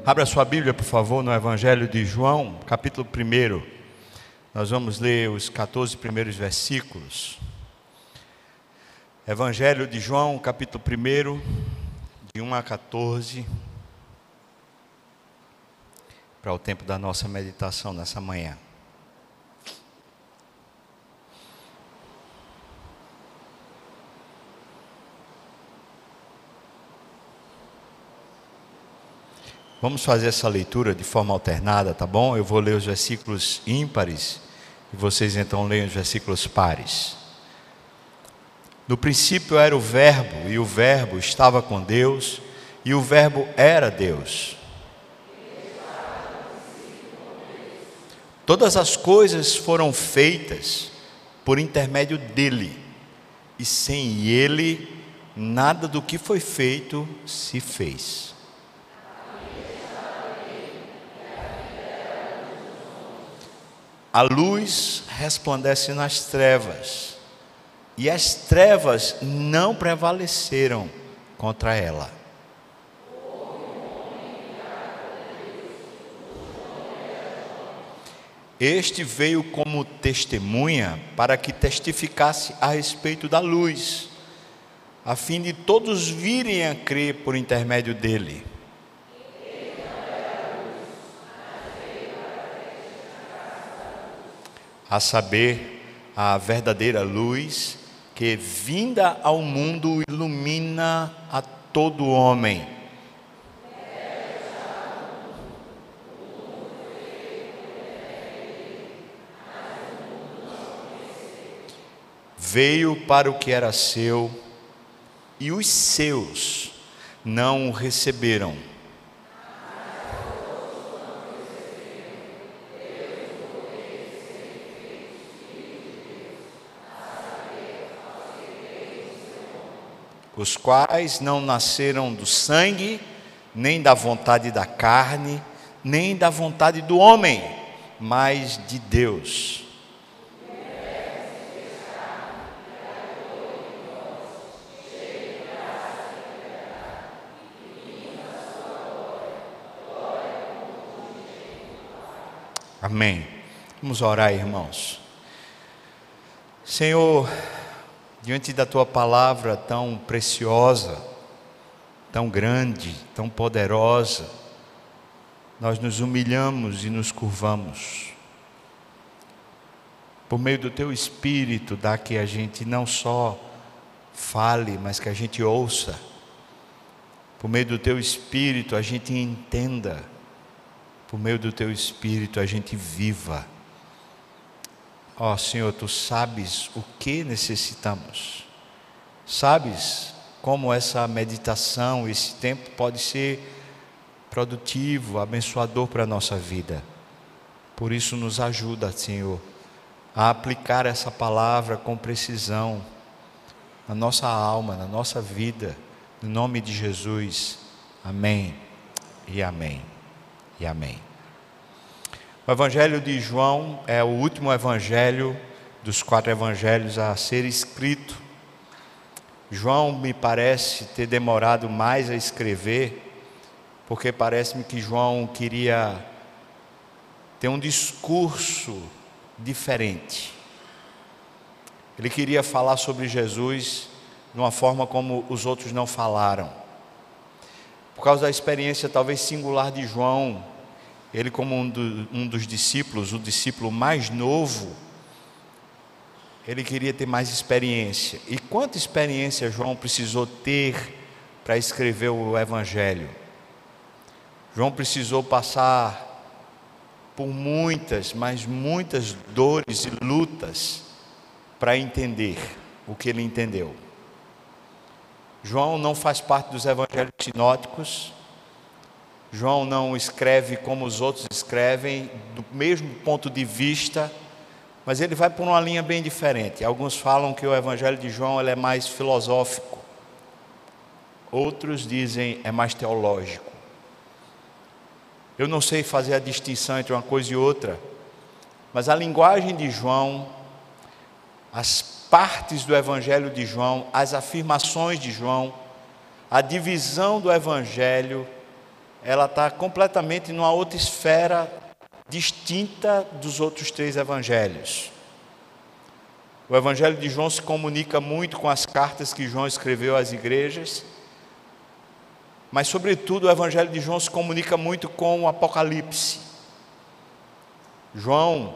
Abra sua Bíblia, por favor, no Evangelho de João, capítulo 1. Nós vamos ler os 14 primeiros versículos. Evangelho de João, capítulo 1, de 1 a 14, para o tempo da nossa meditação nessa manhã. Vamos fazer essa leitura de forma alternada, tá bom? Eu vou ler os versículos ímpares e vocês então leem os versículos pares. No princípio era o Verbo, e o Verbo estava com Deus, e o Verbo era Deus. Todas as coisas foram feitas por intermédio dele, e sem ele, nada do que foi feito se fez. A luz resplandece nas trevas, e as trevas não prevaleceram contra ela. Este veio como testemunha para que testificasse a respeito da luz, a fim de todos virem a crer por intermédio dele. A saber, a verdadeira luz que, vinda ao mundo, ilumina a todo homem. Veio para o que era seu, e os seus não o receberam. Os quais não nasceram do sangue, nem da vontade da carne, nem da vontade do homem, mas de Deus. Amém. Vamos orar, irmãos. Senhor, diante da Tua palavra tão preciosa, tão grande, tão poderosa, nós nos humilhamos e nos curvamos. Por meio do Teu Espírito, dá que a gente não só fale, mas que a gente ouça. Por meio do Teu Espírito, a gente entenda. Por meio do Teu Espírito, a gente viva. Ó Senhor, Tu sabes o que necessitamos, sabes como essa meditação, esse tempo pode ser produtivo, abençoador para a nossa vida. Por isso nos ajuda, Senhor, a aplicar essa palavra com precisão na nossa alma, na nossa vida, no nome de Jesus. Amém e amém e amém. O Evangelho de João é o último evangelho dos 4 evangelhos a ser escrito. João me parece ter demorado mais a escrever, porque parece-me que João queria ter um discurso diferente. Ele queria falar sobre Jesus de uma forma como os outros não falaram. Por causa da experiência talvez singular de João, ele como um dos discípulos, o discípulo mais novo, ele queria ter mais experiência. E quanta experiência João precisou ter para escrever o Evangelho? João precisou passar por muitas, mas muitas dores e lutas para entender o que ele entendeu. João não faz parte dos evangelhos sinóticos. João não escreve como os outros escrevem, do mesmo ponto de vista, mas ele vai por uma linha bem diferente. Alguns falam que o Evangelho de João ele é mais filosófico, outros dizem é mais teológico. Eu não sei fazer a distinção entre uma coisa e outra, mas a linguagem de João, as partes do Evangelho de João, as afirmações de João, a divisão do Evangelho ela está completamente numa outra esfera distinta dos outros 3 evangelhos. O evangelho de João se comunica muito com as cartas que João escreveu às igrejas, mas sobretudo o evangelho de João se comunica muito com o Apocalipse. João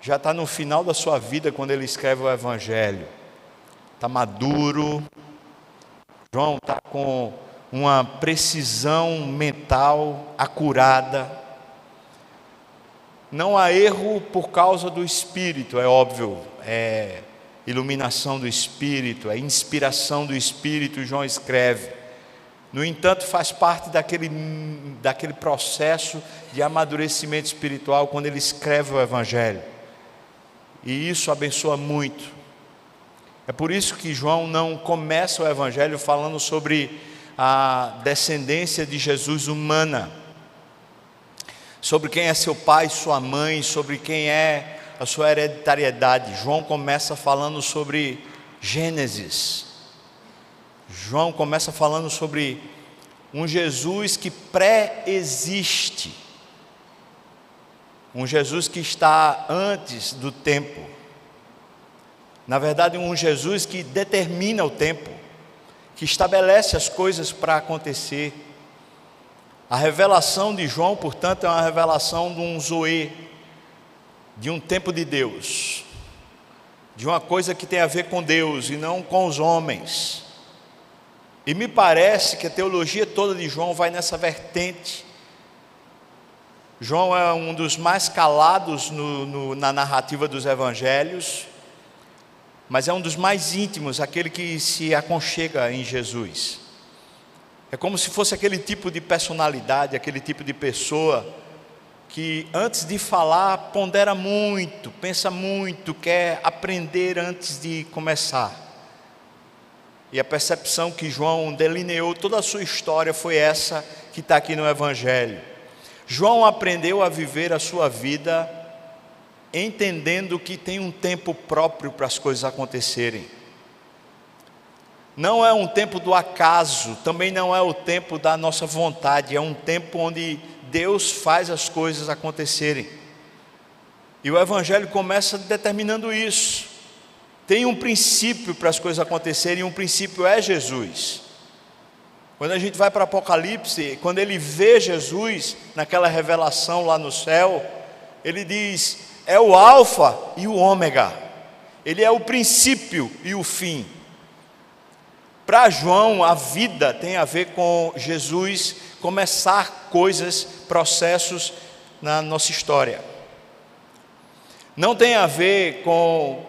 já está no final da sua vida quando ele escreve o evangelho, está maduro. João está com uma precisão mental acurada. Não há erro por causa do Espírito, é óbvio, é iluminação do Espírito, é inspiração do Espírito, João escreve. No entanto, faz parte daquele processo de amadurecimento espiritual quando ele escreve o Evangelho. E isso abençoa muito. É por isso que João não começa o Evangelho falando sobre a descendência de Jesus humana, sobre quem é seu pai, sua mãe, sobre quem é a sua hereditariedade. João começa falando sobre Gênesis. João começa falando sobre um Jesus que pré-existe, um Jesus que está antes do tempo. Na verdade, um Jesus que determina o tempo, que estabelece as coisas para acontecer. A revelação de João, portanto, é uma revelação de um zoe, de um tempo de Deus, de uma coisa que tem a ver com Deus e não com os homens. E me parece que a teologia toda de João vai nessa vertente. João é um dos mais calados na narrativa dos evangelhos, mas é um dos mais íntimos, aquele que se aconchega em Jesus. É como se fosse aquele tipo de personalidade, aquele tipo de pessoa que antes de falar pondera muito, pensa muito, quer aprender antes de começar. E a percepção que João delineou toda a sua história foi essa que está aqui no Evangelho. João aprendeu a viver a sua vida entendendo que tem um tempo próprio para as coisas acontecerem. Não é um tempo do acaso, também não é o tempo da nossa vontade, é um tempo onde Deus faz as coisas acontecerem. E o Evangelho começa determinando isso. Tem um princípio para as coisas acontecerem, e um princípio é Jesus. Quando a gente vai para Apocalipse, quando ele vê Jesus naquela revelação lá no céu, ele diz: é o alfa e o ômega, ele é o princípio e o fim. Para João, a vida tem a ver com Jesus começar coisas, processos na nossa história. Não tem a ver com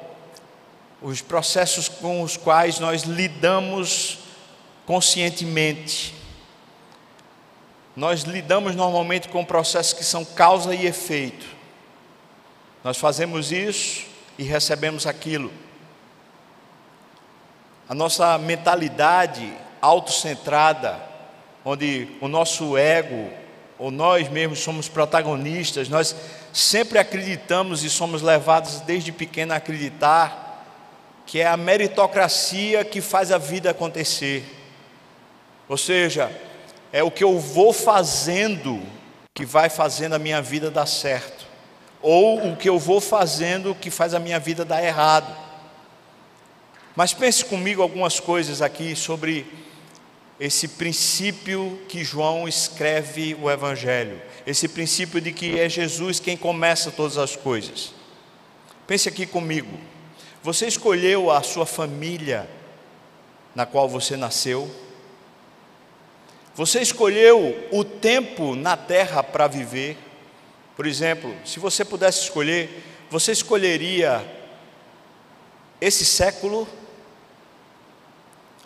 os processos com os quais nós lidamos conscientemente. Nós lidamos normalmente com processos que são causa e efeito. Nós fazemos isso e recebemos aquilo. A nossa mentalidade autocentrada, onde o nosso ego, ou nós mesmos somos protagonistas, nós sempre acreditamos e somos levados desde pequeno a acreditar que é a meritocracia que faz a vida acontecer. Ou seja, é o que eu vou fazendo que vai fazendo a minha vida dar certo, ou o que eu vou fazendo que faz a minha vida dar errado. Mas pense comigo algumas coisas aqui sobre esse princípio que João escreve o Evangelho, esse princípio de que é Jesus quem começa todas as coisas. Pense aqui comigo. Você escolheu a sua família na qual você nasceu? Você escolheu o tempo na terra para viver? Por exemplo, se você pudesse escolher, você escolheria esse século?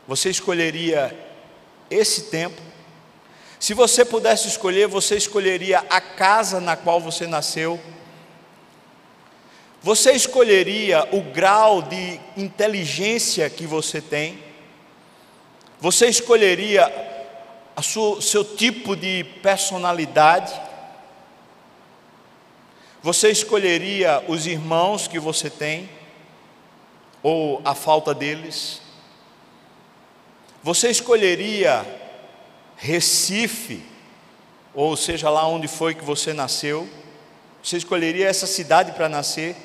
Você escolheria esse tempo? Se você pudesse escolher, você escolheria a casa na qual você nasceu? Você escolheria o grau de inteligência que você tem? Você escolheria seu tipo de personalidade? Você escolheria os irmãos que você tem? Ou a falta deles? Você escolheria Recife ou seja lá onde foi que você nasceu, você escolheria essa cidade para nascer?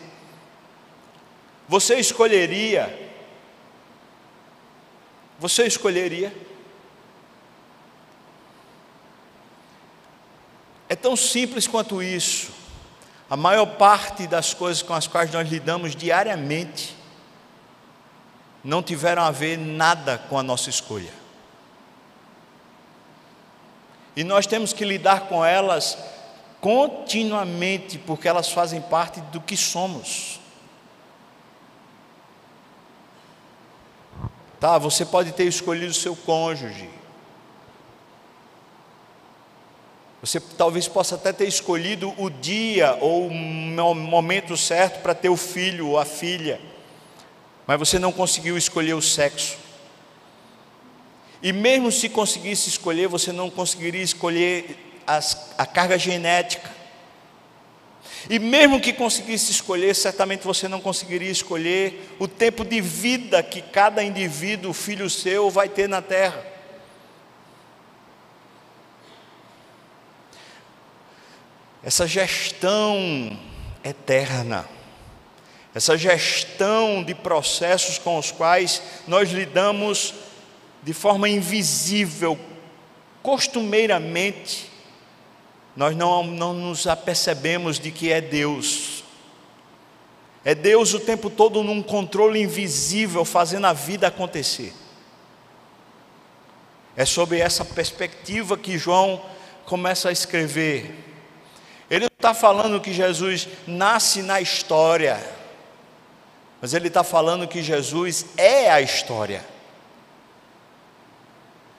Você escolheria? É tão simples quanto isso. A maior parte das coisas com as quais nós lidamos diariamente não tiveram a ver nada com a nossa escolha. E nós temos que lidar com elas continuamente, porque elas fazem parte do que somos. Tá, você pode ter escolhido o seu cônjuge. Você talvez possa até ter escolhido o dia ou o momento certo para ter o filho ou a filha, mas você não conseguiu escolher o sexo. E mesmo se conseguisse escolher, você não conseguiria escolher a carga genética. E mesmo que conseguisse escolher, certamente você não conseguiria escolher o tempo de vida que cada indivíduo, filho seu, vai ter na terra. Essa gestão eterna, essa gestão de processos com os quais nós lidamos de forma invisível, costumeiramente, nós não nos apercebemos de que é Deus. É Deus o tempo todo num controle invisível, fazendo a vida acontecer. É sobre essa perspectiva que João começa a escrever. Ele não está falando que Jesus nasce na história, mas ele está falando que Jesus é a história.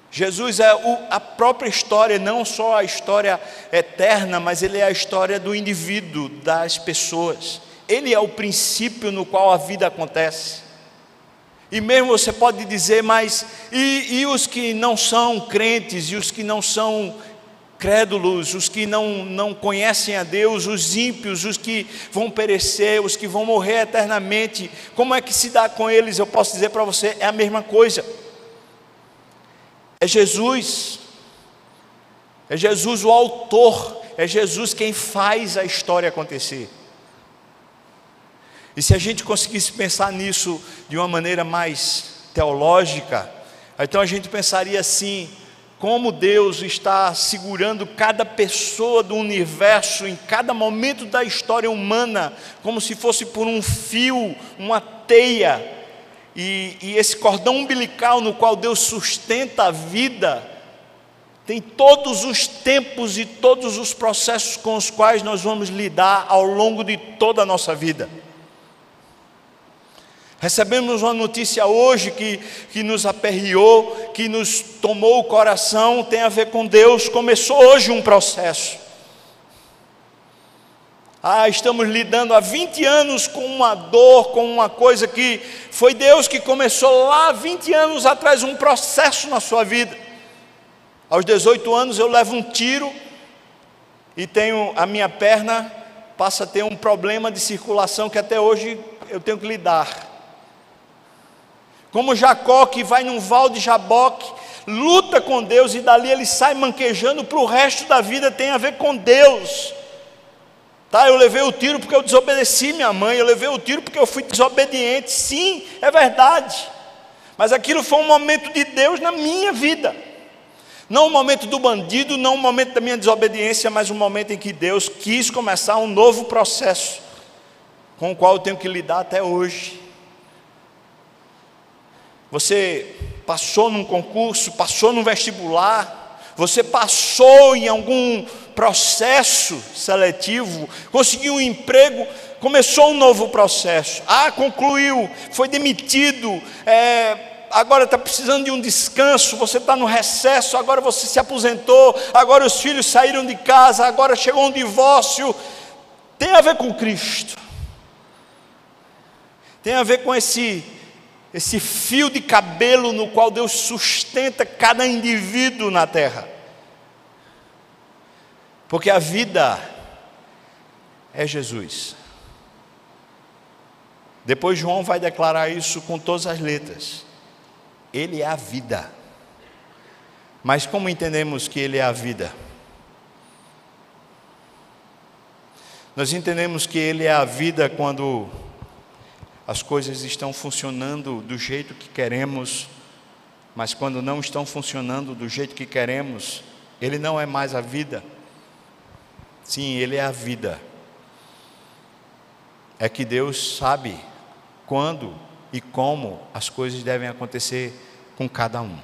Jesus é a própria história, não só a história eterna, mas ele é a história do indivíduo, das pessoas. Ele é o princípio no qual a vida acontece. E mesmo você pode dizer, mas e os que não são crentes, e os que não são crédulos, os que não conhecem a Deus, os ímpios, os que vão perecer, os que vão morrer eternamente, como é que se dá com eles? Eu posso dizer para você, é a mesma coisa. É Jesus o autor, é Jesus quem faz a história acontecer. E se a gente conseguisse pensar nisso de uma maneira mais teológica, então a gente pensaria assim: como Deus está segurando cada pessoa do universo, em cada momento da história humana, como se fosse por um fio, uma teia, e esse cordão umbilical no qual Deus sustenta a vida, tem todos os tempos e todos os processos com os quais nós vamos lidar ao longo de toda a nossa vida. Recebemos uma notícia hoje que nos aperreou, que nos tomou o coração, tem a ver com Deus. Começou hoje um processo. Estamos lidando há 20 anos com uma dor, com uma coisa que foi Deus que começou lá 20 anos atrás, um processo na sua vida. Aos 18 anos eu levo um tiro e tenho a minha perna, passa a ter um problema de circulação que até hoje eu tenho que lidar. Como Jacó, que vai num val de Jaboque, luta com Deus e dali ele sai manquejando para o resto da vida, tem a ver com Deus. Eu levei o tiro porque eu desobedeci minha mãe, eu levei o tiro porque eu fui desobediente. Sim, é verdade, mas aquilo foi um momento de Deus na minha vida. Não o momento do bandido, não o momento da minha desobediência, mas um momento em que Deus quis começar um novo processo, com o qual eu tenho que lidar até hoje. Você passou num concurso, passou num vestibular, você passou em algum processo seletivo, conseguiu um emprego, começou um novo processo. Concluiu, foi demitido, agora está precisando de um descanso, você está no recesso, agora você se aposentou, agora os filhos saíram de casa, agora chegou um divórcio. Tem a ver com Cristo, tem a ver com esse fio de cabelo no qual Deus sustenta cada indivíduo na terra. Porque a vida é Jesus. Depois João vai declarar isso com todas as letras. Ele é a vida. Mas como entendemos que Ele é a vida? Nós entendemos que Ele é a vida quando as coisas estão funcionando do jeito que queremos, mas quando não estão funcionando do jeito que queremos, Ele não é mais a vida. Sim, Ele é a vida. É que Deus sabe quando e como as coisas devem acontecer com cada um.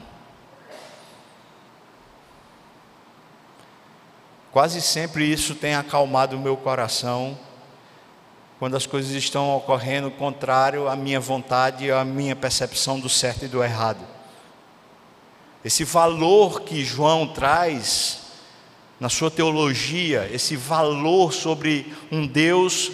Quase sempre isso tem acalmado o meu coração, quando as coisas estão ocorrendo contrário à minha vontade e à minha percepção do certo e do errado. Esse valor que João traz na sua teologia, esse valor sobre um Deus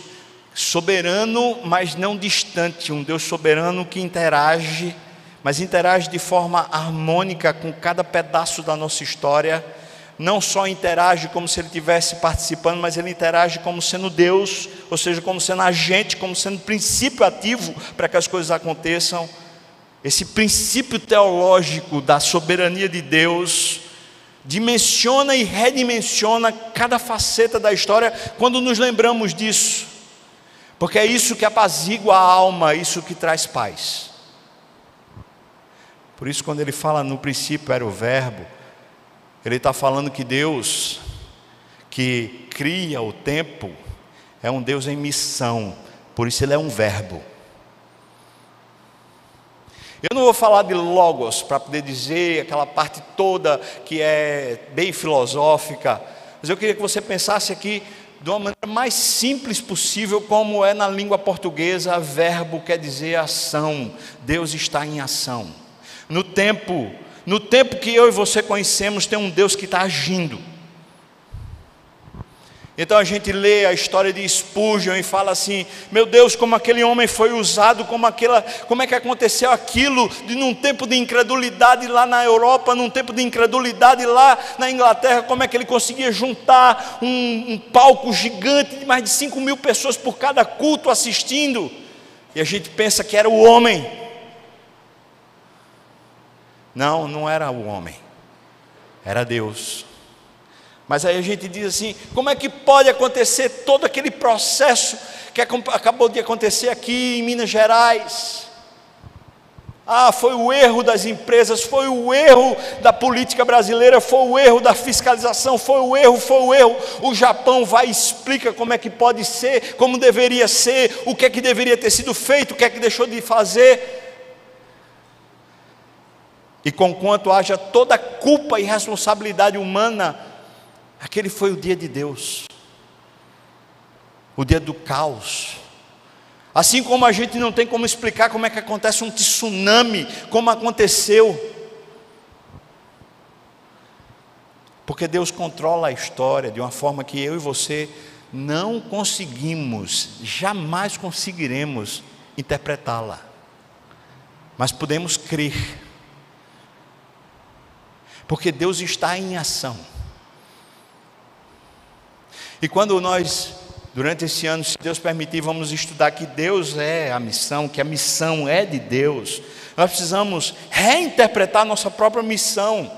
soberano, mas não distante, um Deus soberano que interage, mas interage de forma harmônica com cada pedaço da nossa história. Não só interage como se Ele estivesse participando, mas Ele interage como sendo Deus, ou seja, como sendo agente, como sendo princípio ativo para que as coisas aconteçam. Esse princípio teológico da soberania de Deus dimensiona e redimensiona cada faceta da história quando nos lembramos disso, porque é isso que apazigua a alma, isso que traz paz. Por isso, quando ele fala no princípio era o verbo, ele está falando que Deus, que cria o tempo, é um Deus em missão, por isso Ele é um verbo. Eu não vou falar de logos para poder dizer aquela parte toda que é bem filosófica, mas eu queria que você pensasse aqui de uma maneira mais simples possível, como é na língua portuguesa. Verbo quer dizer ação. Deus está em ação. No tempo que eu e você conhecemos, tem um Deus que está agindo. Então a gente lê a história de Spurgeon e fala assim: meu Deus, como aquele homem foi usado, como é que aconteceu aquilo, num tempo de incredulidade lá na Europa, num tempo de incredulidade lá na Inglaterra, como é que ele conseguia juntar um palco gigante de mais de 5.000 pessoas por cada culto assistindo, e a gente pensa que era o homem. Não, não era o homem, era Deus. Mas aí a gente diz assim: como é que pode acontecer todo aquele processo que acabou de acontecer aqui em Minas Gerais? Foi o erro das empresas, foi o erro da política brasileira, foi o erro da fiscalização, foi o erro. O Japão vai e explica como é que pode ser, como deveria ser, o que é que deveria ter sido feito, o que é que deixou de fazer. E conquanto haja toda a culpa e responsabilidade humana, aquele foi o dia de Deus, o dia do caos. Assim como a gente não tem como explicar como é que acontece um tsunami, como aconteceu, porque Deus controla a história de uma forma que eu e você não conseguimos, jamais conseguiremos interpretá-la, mas podemos crer, porque Deus está em ação. E quando nós, durante esse ano, se Deus permitir, vamos estudar que Deus é a missão, que a missão é de Deus, nós precisamos reinterpretar nossa própria missão,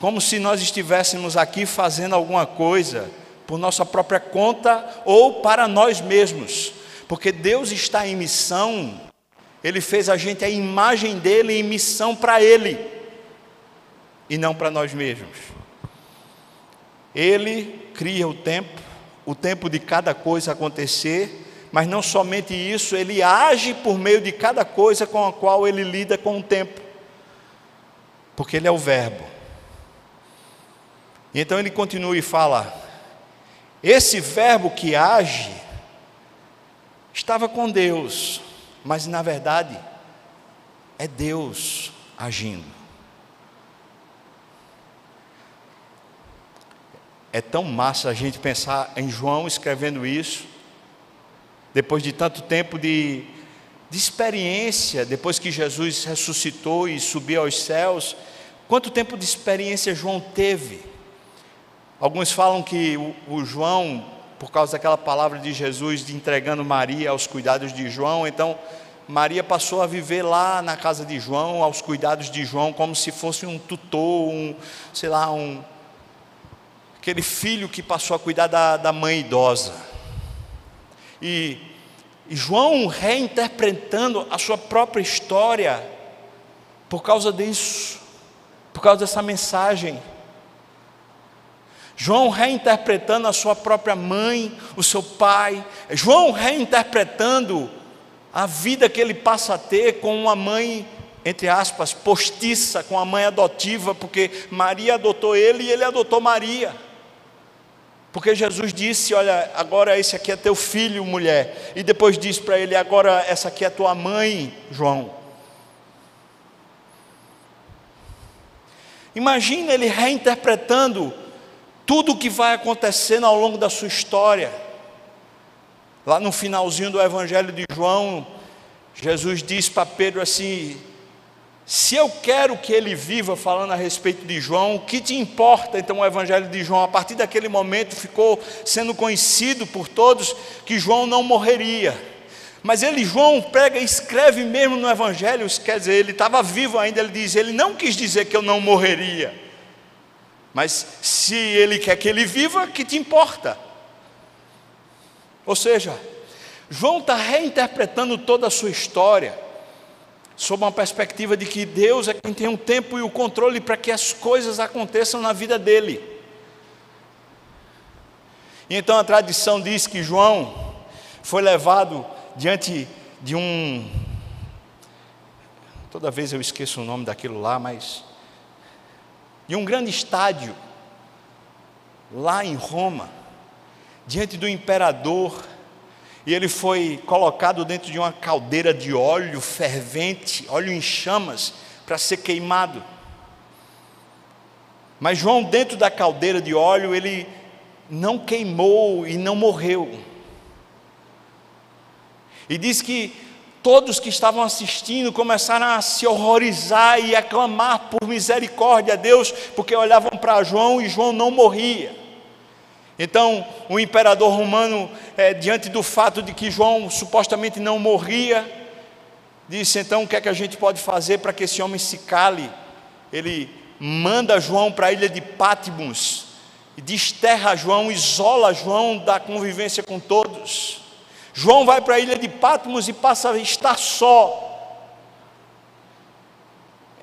como se nós estivéssemos aqui fazendo alguma coisa por nossa própria conta ou para nós mesmos, porque Deus está em missão. Ele fez a gente a imagem dele em missão para Ele, e não para nós mesmos. Ele cria o tempo de cada coisa acontecer, mas não somente isso, Ele age por meio de cada coisa com a qual Ele lida com o tempo, porque Ele é o verbo. E então Ele continua e fala: esse verbo que age estava com Deus, mas na verdade é Deus agindo. É tão massa a gente pensar em João escrevendo isso, depois de tanto tempo de experiência, depois que Jesus ressuscitou e subiu aos céus. Quanto tempo de experiência João teve? Alguns falam que o João, por causa daquela palavra de Jesus de entregando Maria aos cuidados de João, então Maria passou a viver lá na casa de João, aos cuidados de João, como se fosse um tutor, aquele filho que passou a cuidar da mãe idosa. E João reinterpretando a sua própria história por causa disso, por causa dessa mensagem. João reinterpretando a sua própria mãe, o seu pai. João reinterpretando a vida que ele passa a ter com uma mãe, entre aspas, postiça, com a mãe adotiva, porque Maria adotou ele e ele adotou Maria. Porque Jesus disse: olha, agora esse aqui é teu filho, mulher. E depois disse para ele: agora essa aqui é tua mãe, João. Imagina ele reinterpretando tudo o que vai acontecendo ao longo da sua história. Lá no finalzinho do Evangelho de João, Jesus diz para Pedro assim: se eu quero que ele viva, falando a respeito de João, o que te importa? Então o Evangelho de João, a partir daquele momento, ficou sendo conhecido por todos que João não morreria. Mas João pega e escreve mesmo no Evangelho, quer dizer, ele estava vivo ainda, ele diz: ele não quis dizer que eu não morreria, mas se ele quer que ele viva, que te importa? Ou seja, João está reinterpretando toda a sua história, sob uma perspectiva de que Deus é quem tem o tempo e o controle para que as coisas aconteçam na vida dele. E então a tradição diz que João foi levado diante de toda vez eu esqueço o nome daquilo lá, mas de um grande estádio lá em Roma, diante do imperador. E ele foi colocado dentro de uma caldeira de óleo fervente, óleo em chamas, para ser queimado. Mas João, dentro da caldeira de óleo, ele não queimou e não morreu. E diz que todos que estavam assistindo começaram a se horrorizar e a clamar por misericórdia a Deus, porque olhavam para João e João não morria. Então o imperador romano, diante do fato de que João supostamente não morria, disse: então o que é que a gente pode fazer para que esse homem se cale? Ele manda João para a ilha de Patmos, e desterra João, isola João da convivência com todos. João vai para a ilha de Patmos e passa a estar só.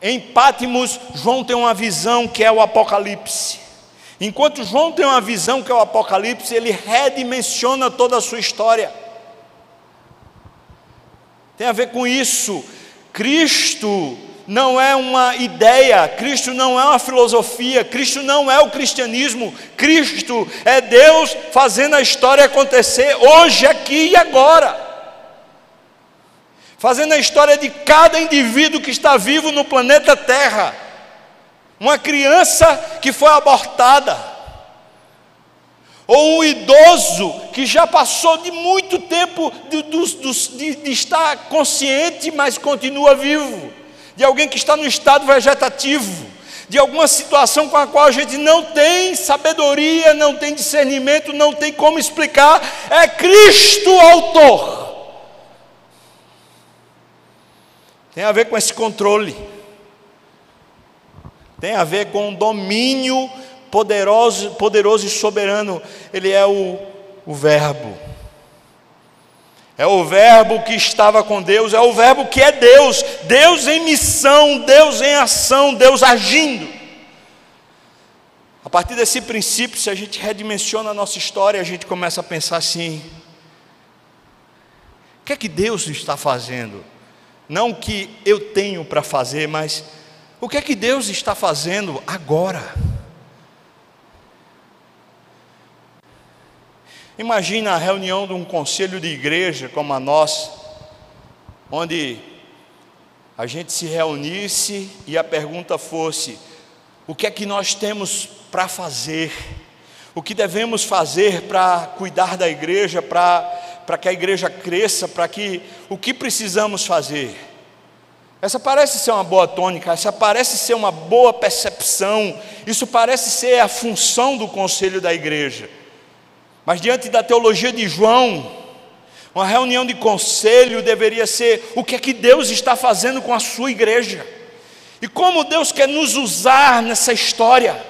Em Patmos, João tem uma visão que é o Apocalipse. Enquanto João tem uma visão que é o Apocalipse, ele redimensiona toda a sua história. Tem a ver com isso. Cristo não é uma ideia, Cristo não é uma filosofia, Cristo não é o cristianismo. Cristo é Deus fazendo a história acontecer hoje, aqui e agora, fazendo a história de cada indivíduo que está vivo no planeta Terra. Uma criança que foi abortada, ou um idoso que já passou de muito tempo de estar consciente, mas continua vivo, de alguém que está no estado vegetativo, de alguma situação com a qual a gente não tem sabedoria, não tem discernimento, não tem como explicar. É Cristo o autor. Tem a ver com esse controle, tem a ver com um domínio poderoso e soberano. Ele é o Verbo. É o Verbo que estava com Deus, é o Verbo que é Deus, Deus em missão, Deus em ação, Deus agindo. A partir desse princípio, se a gente redimensiona a nossa história, a gente começa a pensar assim: o que é que Deus está fazendo? Não o que eu tenho para fazer, mas o que é que Deus está fazendo agora? Imagina a reunião de um conselho de igreja como a nossa, onde a gente se reunisse e a pergunta fosse: o que é que nós temos para fazer? O que devemos fazer para cuidar da igreja, para que a igreja cresça, o que precisamos fazer? Essa parece ser uma boa tônica, essa parece ser uma boa percepção, isso parece ser a função do conselho da igreja. Mas diante da teologia de João, uma reunião de conselho deveria ser: o que é que Deus está fazendo com a sua igreja? E como Deus quer nos usar nessa história?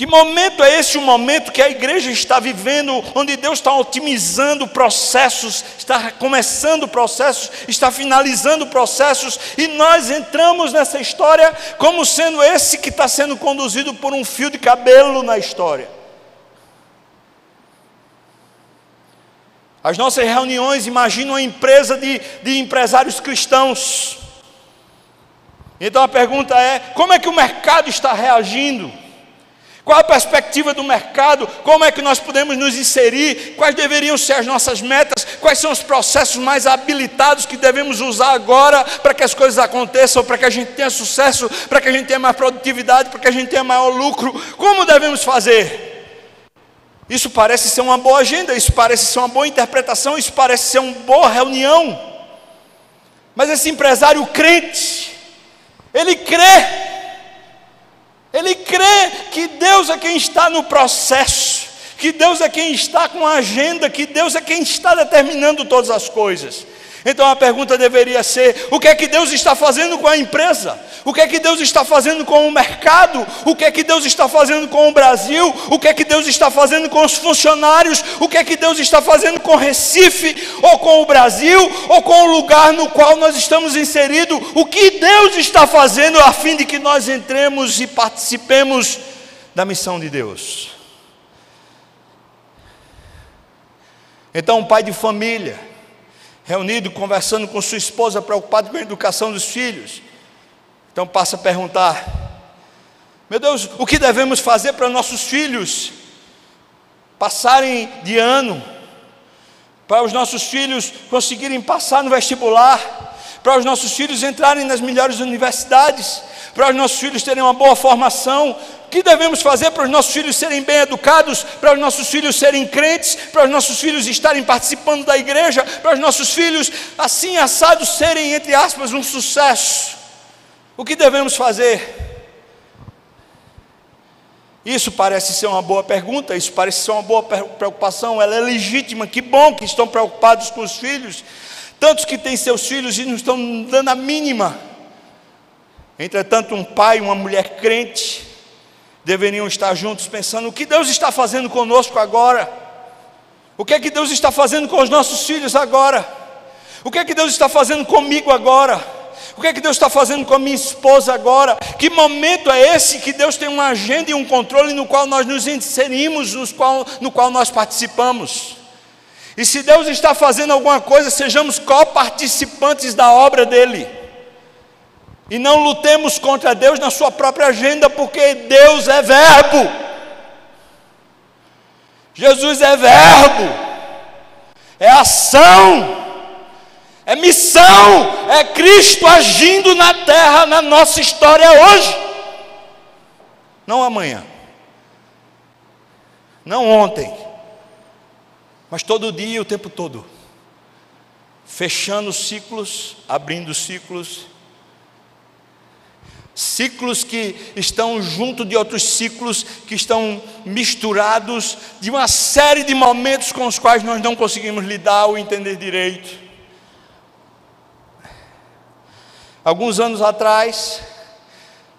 Que momento é esse, o momento que a igreja está vivendo, onde Deus está otimizando processos, está começando processos, está finalizando processos, e nós entramos nessa história como sendo esse que está sendo conduzido por um fio de cabelo na história. As nossas reuniões, imagina uma empresa de empresários cristãos. Então a pergunta é: como é que o mercado está reagindo? Qual a perspectiva do mercado? Como é que nós podemos nos inserir? Quais deveriam ser as nossas metas? Quais são os processos mais habilitados que devemos usar agora para que as coisas aconteçam, para que a gente tenha sucesso, para que a gente tenha mais produtividade, para que a gente tenha maior lucro? Como devemos fazer? Isso parece ser uma boa agenda, isso parece ser uma boa interpretação, isso parece ser uma boa reunião. Mas esse empresário crente, ele crê que Deus é quem está no processo, que Deus é quem está com a agenda, que Deus é quem está determinando todas as coisas. Então a pergunta deveria ser: o que é que Deus está fazendo com a empresa? O que é que Deus está fazendo com o mercado? O que é que Deus está fazendo com o Brasil? O que é que Deus está fazendo com os funcionários? O que é que Deus está fazendo com Recife? Ou com o Brasil? Ou com o lugar no qual nós estamos inseridos? O que Deus está fazendo a fim de que nós entremos e participemos da missão de Deus? Então um pai de família, reunido, conversando com sua esposa, preocupado com a educação dos filhos, então passa a perguntar: meu Deus, o que devemos fazer para nossos filhos passarem de ano, para os nossos filhos conseguirem passar no vestibular, para os nossos filhos entrarem nas melhores universidades, para os nossos filhos terem uma boa formação? O que devemos fazer para os nossos filhos serem bem educados, para os nossos filhos serem crentes, para os nossos filhos estarem participando da igreja, para os nossos filhos assim assados serem, entre aspas, um sucesso? O que devemos fazer? Isso parece ser uma boa pergunta, isso parece ser uma boa preocupação, ela é legítima. Que bom que estão preocupados com os filhos, tantos que têm seus filhos e não estão dando a mínima. Entretanto, um pai e uma mulher crente deveriam estar juntos pensando: o que Deus está fazendo conosco agora? O que é que Deus está fazendo com os nossos filhos agora? O que é que Deus está fazendo comigo agora? O que é que Deus está fazendo com a minha esposa agora? Que momento é esse que Deus tem uma agenda e um controle no qual nós nos inserimos, no qual nós participamos? E se Deus está fazendo alguma coisa, sejamos coparticipantes da obra dEle, e não lutemos contra Deus na sua própria agenda, porque Deus é verbo, Jesus é verbo, é ação, é missão, é Cristo agindo na terra, na nossa história hoje, não amanhã, não ontem, mas todo dia, o tempo todo, fechando ciclos, abrindo ciclos, ciclos que estão junto de outros ciclos, que estão misturados, de uma série de momentos com os quais nós não conseguimos lidar ou entender direito. Alguns anos atrás,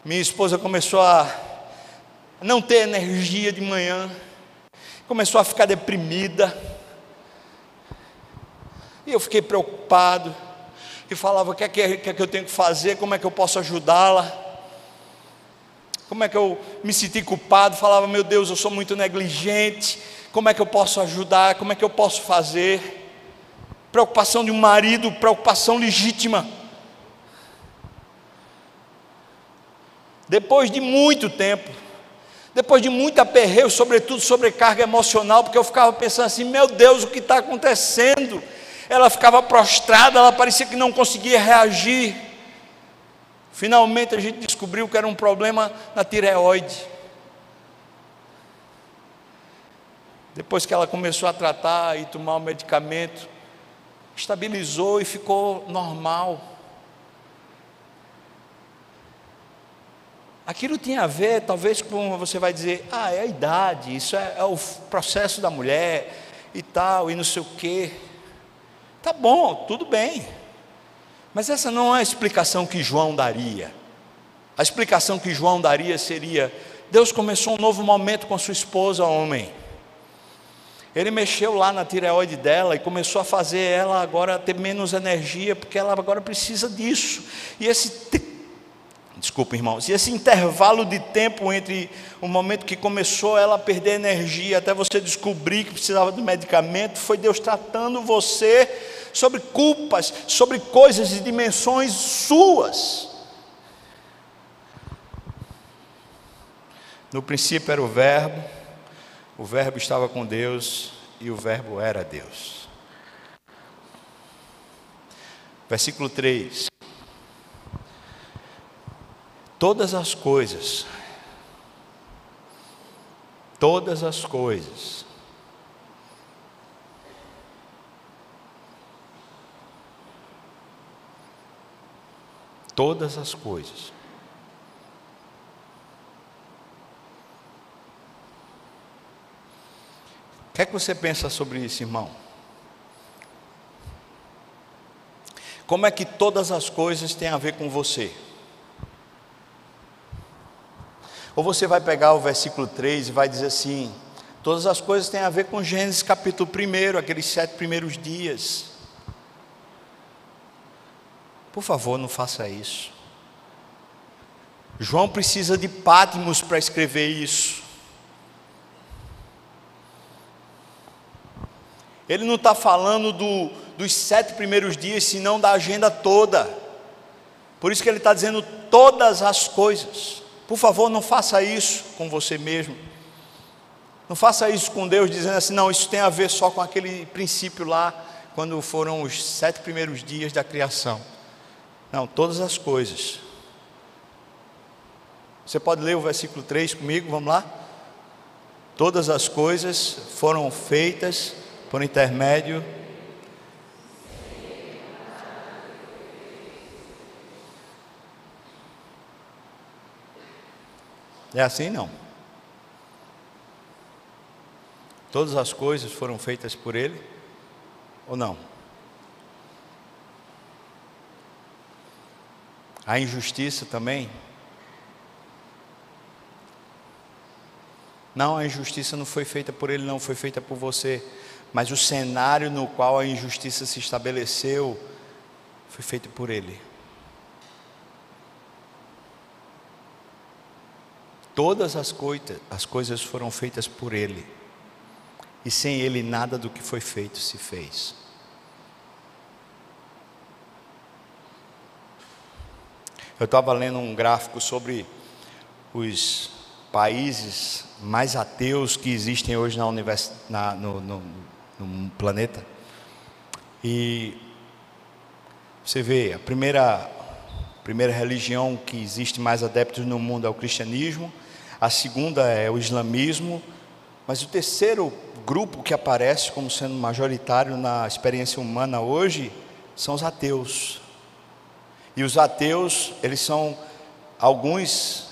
minha esposa começou a não ter energia de manhã, começou a ficar deprimida, e eu fiquei preocupado, e falava: o que é que eu tenho que fazer, como é que eu posso ajudá-la, como é que eu me senti culpado, falava: meu Deus, eu sou muito negligente, como é que eu posso ajudar, como é que eu posso fazer? Preocupação de um marido, preocupação legítima. Depois de muito tempo, depois de muito aperreio, sobretudo sobrecarga emocional, porque eu ficava pensando assim: meu Deus, o que está acontecendo? Ela ficava prostrada, ela parecia que não conseguia reagir. Finalmente a gente descobriu que era um problema na tireoide. Depois que ela começou a tratar e tomar o medicamento, estabilizou e ficou normal. Aquilo tinha a ver, talvez, com, você vai dizer: é a idade, isso é o processo da mulher e tal, e não sei o quê. Tá bom, tudo bem, mas essa não é a explicação que João daria. A explicação que João daria seria: Deus começou um novo momento com a sua esposa, homem. Ele mexeu lá na tireoide dela e começou a fazer ela agora ter menos energia, porque ela agora precisa disso. E desculpa, irmãos, e esse intervalo de tempo entre o momento que começou ela a perder energia até você descobrir que precisava do medicamento, foi Deus tratando você sobre culpas, sobre coisas e dimensões suas. No princípio era o Verbo estava com Deus e o Verbo era Deus. Versículo 3. Todas as coisas todas as coisas O que é que você pensa sobre isso, irmão? Como é que todas as coisas têm a ver com você? Ou você vai pegar o versículo 3 e vai dizer assim: todas as coisas têm a ver com Gênesis capítulo 1, aqueles 7 primeiros dias. Por favor, não faça isso. João precisa de Patmos para escrever isso. Ele não está falando dos 7 primeiros dias, senão da agenda toda. Por isso que ele está dizendo todas as coisas. Por favor, não faça isso com você mesmo. Não faça isso com Deus, dizendo assim: não, isso tem a ver só com aquele princípio lá, quando foram os 7 primeiros dias da criação. Não, todas as coisas. Você pode ler o versículo 3 comigo, vamos lá? Todas as coisas foram feitas por intermédio. É assim, não? Todas as coisas foram feitas por Ele, ou não? A injustiça também? Não, a injustiça não foi feita por Ele, não, foi feita por você. Mas o cenário no qual a injustiça se estabeleceu foi feito por Ele. Todas as coisas foram feitas por Ele, e sem Ele nada do que foi feito se fez. Eu estava lendo um gráfico sobre os países mais ateus que existem hoje no planeta, e você vê, a primeira religião que existe mais adeptos no mundo é o cristianismo, a segunda é o islamismo, mas o terceiro grupo que aparece como sendo majoritário na experiência humana hoje são os ateus. E os ateus, eles são, alguns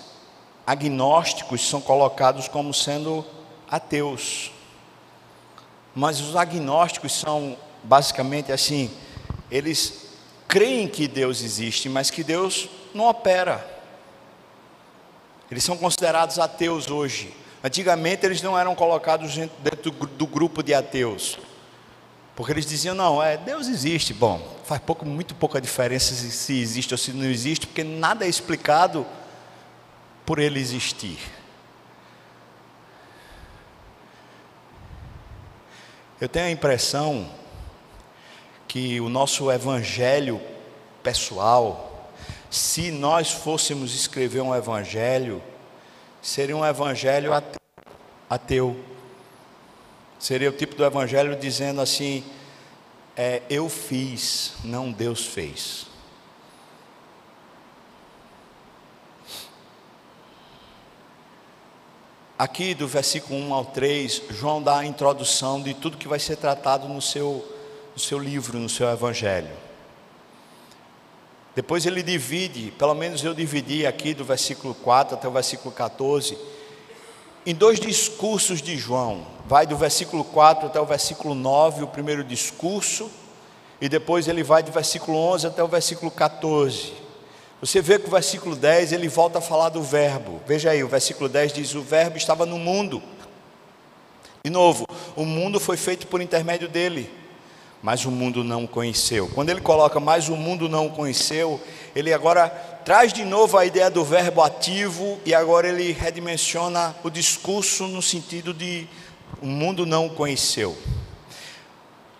agnósticos são colocados como sendo ateus, mas os agnósticos são basicamente assim: eles creem que Deus existe, mas que Deus não opera. Eles são considerados ateus hoje. Antigamente eles não eram colocados dentro do grupo de ateus, porque eles diziam: não, Deus existe. Bom, faz muito pouca diferença se existe ou se não existe, porque nada é explicado por Ele existir. Eu tenho a impressão que o nosso evangelho pessoal, se nós fôssemos escrever um evangelho, seria um evangelho ateu. Seria o tipo do evangelho dizendo assim: eu fiz, não Deus fez. Aqui do versículo 1 ao 3, João dá a introdução de tudo que vai ser tratado no seu livro, no seu evangelho. Depois ele divide, pelo menos eu dividi aqui do versículo 4 até o versículo 14, em 2 discursos de João. Vai do versículo 4 até o versículo 9, o primeiro discurso, e depois ele vai do versículo 11 até o versículo 14, Você vê que o versículo 10, ele volta a falar do verbo. Veja aí, o versículo 10 diz: o verbo estava no mundo. De novo, o mundo foi feito por intermédio dele, mas o mundo não o conheceu. Quando ele coloca "mas o mundo não o conheceu", ele agora traz de novo a ideia do verbo ativo, e agora ele redimensiona o discurso no sentido de o mundo não o conheceu.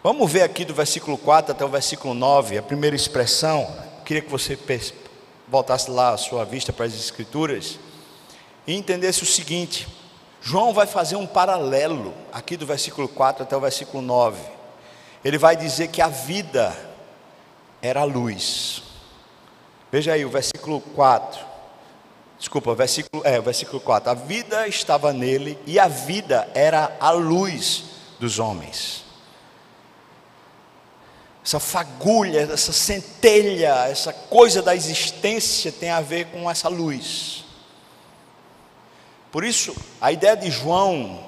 Vamos ver aqui do versículo 4 até o versículo 9, a primeira expressão. Eu queria que você voltasse lá a sua vista para as Escrituras e entendesse o seguinte: João vai fazer um paralelo aqui do versículo 4 até o versículo 9. Ele vai dizer que a vida era a luz. Veja aí o versículo 4. Desculpa, o versículo 4. A vida estava nele e a vida era a luz dos homens. Essa fagulha, essa centelha, essa coisa da existência tem a ver com essa luz. Por isso, a ideia de João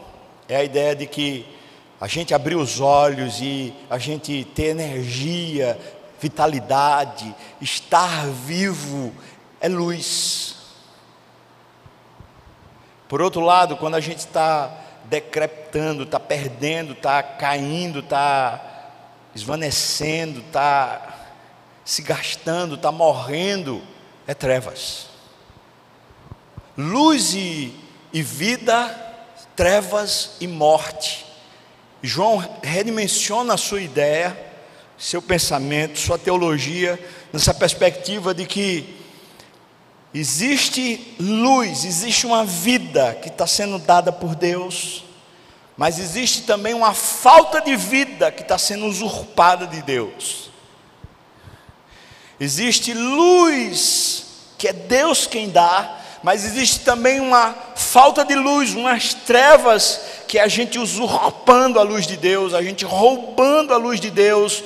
é a ideia de que a gente abrir os olhos e a gente ter energia, vitalidade, estar vivo, é luz. Por outro lado, quando a gente está decrepitando, está perdendo, está caindo, está esvanecendo, está se gastando, está morrendo, é trevas. Luz e vida, trevas e morte. João redimensiona a sua ideia, seu pensamento, sua teologia, nessa perspectiva de que existe luz, existe uma vida que está sendo dada por Deus, mas existe também uma falta de vida que está sendo usurpada de Deus. Existe luz, que é Deus quem dá, mas existe também uma falta de luz, umas trevas, que é a gente usurpando a luz de Deus, a gente roubando a luz de Deus,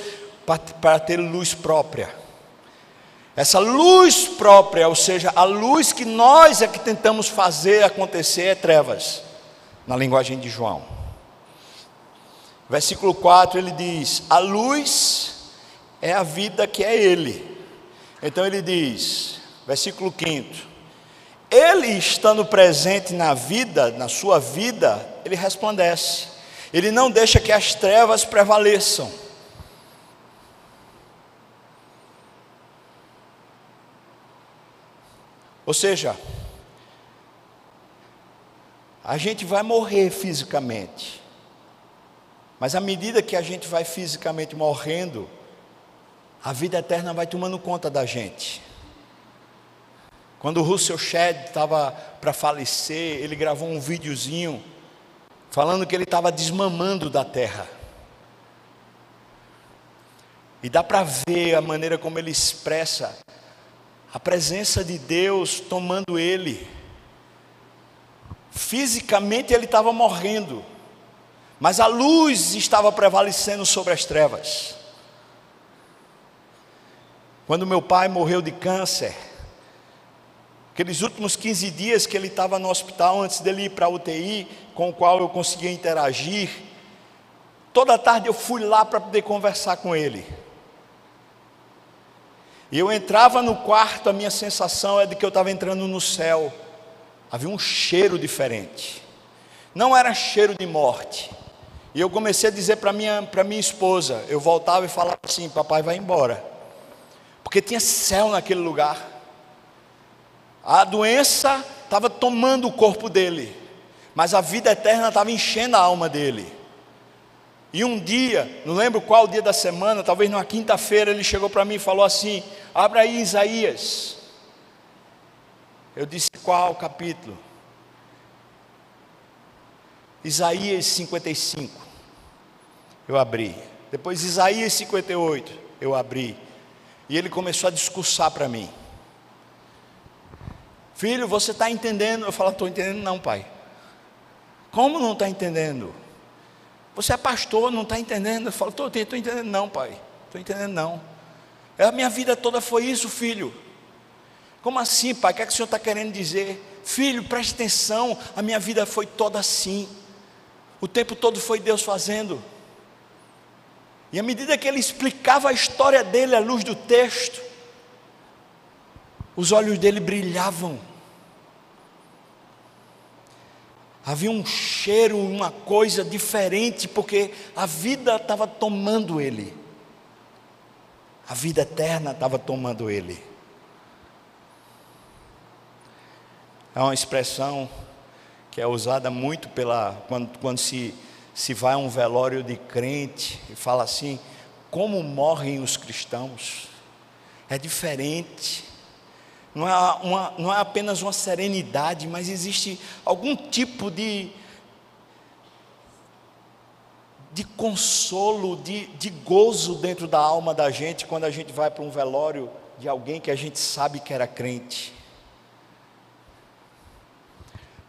para ter luz própria. Essa luz própria, ou seja, a luz que nós é que tentamos fazer acontecer, é trevas, na linguagem de João. Versículo 4, ele diz: a luz é a vida que é ele. Então ele diz, versículo 5, ele estando presente na vida, na sua vida, ele resplandece, ele não deixa que as trevas prevaleçam. Ou seja, a gente vai morrer fisicamente, mas à medida que a gente vai fisicamente morrendo, a vida eterna vai tomando conta da gente. Quando o Russell Shedd estava para falecer, ele gravou um videozinho falando que ele estava desmamando da terra. E dá para ver a maneira como ele expressa a presença de Deus tomando ele. Fisicamente ele estava morrendo, mas a luz estava prevalecendo sobre as trevas. Quando meu pai morreu de câncer, aqueles últimos 15 dias que ele estava no hospital, antes dele ir para a UTI, com o qual eu conseguia interagir, toda tarde eu fui lá para poder conversar com ele. E eu entrava no quarto, a minha sensação é de que eu estava entrando no céu. Havia um cheiro diferente, não era cheiro de morte. E eu comecei a dizer para minha esposa, eu voltava e falava assim: papai, vai embora, porque tinha céu naquele lugar. A doença estava tomando o corpo dele, mas a vida eterna estava enchendo a alma dele. E um dia, não lembro qual dia da semana, talvez numa quinta-feira, ele chegou para mim e falou assim: abra aí Isaías. Eu disse: qual capítulo? Isaías 55. Eu abri. Depois Isaías 58. Eu abri. E ele começou a discursar para mim: filho, você está entendendo? Eu falo: estou entendendo não, pai. Como não está entendendo? Você é pastor, não está entendendo? Eu falo: estou entendendo não, pai. Estou entendendo não. A minha vida toda foi isso, filho. Como assim, pai? O que é que o senhor está querendo dizer? Filho, preste atenção, a minha vida foi toda assim. O tempo todo foi Deus fazendo. E à medida que ele explicava a história dele à luz do texto, Os olhos dele brilhavam. Havia um cheiro, uma coisa diferente, porque a vida estava tomando ele. A vida eterna estava tomando ele. É uma expressão que é usada muito quando se vai a um velório de crente e fala assim: como morrem os cristãos. É diferente. Não é apenas uma serenidade, mas existe algum tipo de consolo, de gozo dentro da alma da gente, quando a gente vai para um velório de alguém que a gente sabe que era crente.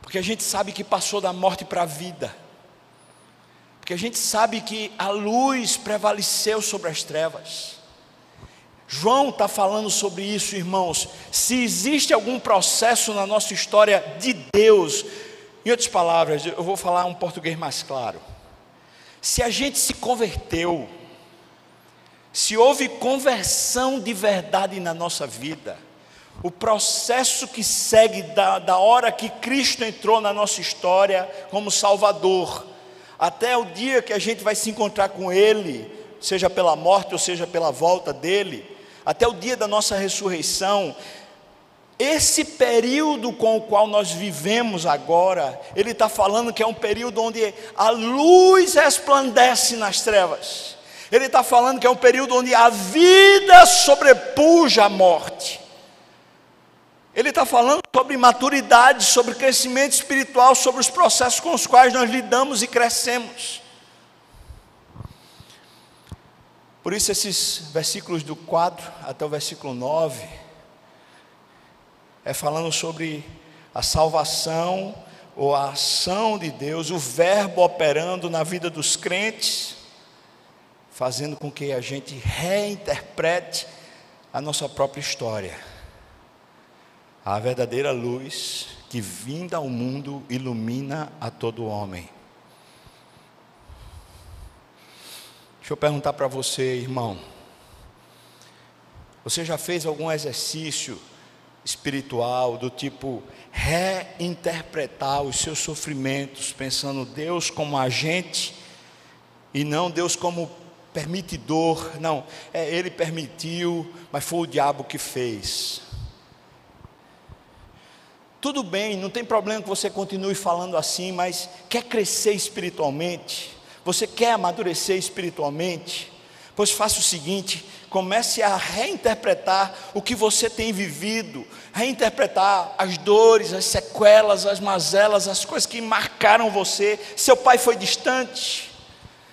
Porque a gente sabe que passou da morte para a vida. Porque a gente sabe que a luz prevaleceu sobre as trevas. João está falando sobre isso, irmãos. Se existe algum processo na nossa história de Deus, em outras palavras, eu vou falar um português mais claro. Se a gente se converteu, se houve conversão de verdade na nossa vida, o processo que segue da hora que Cristo entrou na nossa história como Salvador, até o dia que a gente vai se encontrar com Ele, seja pela morte ou seja pela volta dEle, até o dia da nossa ressurreição, esse período com o qual nós vivemos agora, ele está falando que é um período onde a luz resplandece nas trevas. Ele está falando que é um período onde a vida sobrepuja a morte. Ele está falando sobre maturidade, sobre crescimento espiritual, sobre os processos com os quais nós lidamos e crescemos. Por isso esses versículos do 4 até o versículo 9, é falando sobre a salvação, ou a ação de Deus, o verbo operando na vida dos crentes, fazendo com que a gente reinterprete a nossa própria história. A verdadeira luz que vinda ao mundo ilumina a todo homem. Deixa eu perguntar para você, irmão. Você já fez algum exercício espiritual do tipo reinterpretar os seus sofrimentos, pensando Deus como agente e não Deus como permitidor? Não, Ele permitiu, mas foi o diabo que fez. Tudo bem, não tem problema que você continue falando assim, mas quer crescer espiritualmente? Você quer amadurecer espiritualmente? Pois faça o seguinte: comece a reinterpretar o que você tem vivido, reinterpretar as dores, as sequelas, as mazelas, as coisas que marcaram você. Seu pai foi distante,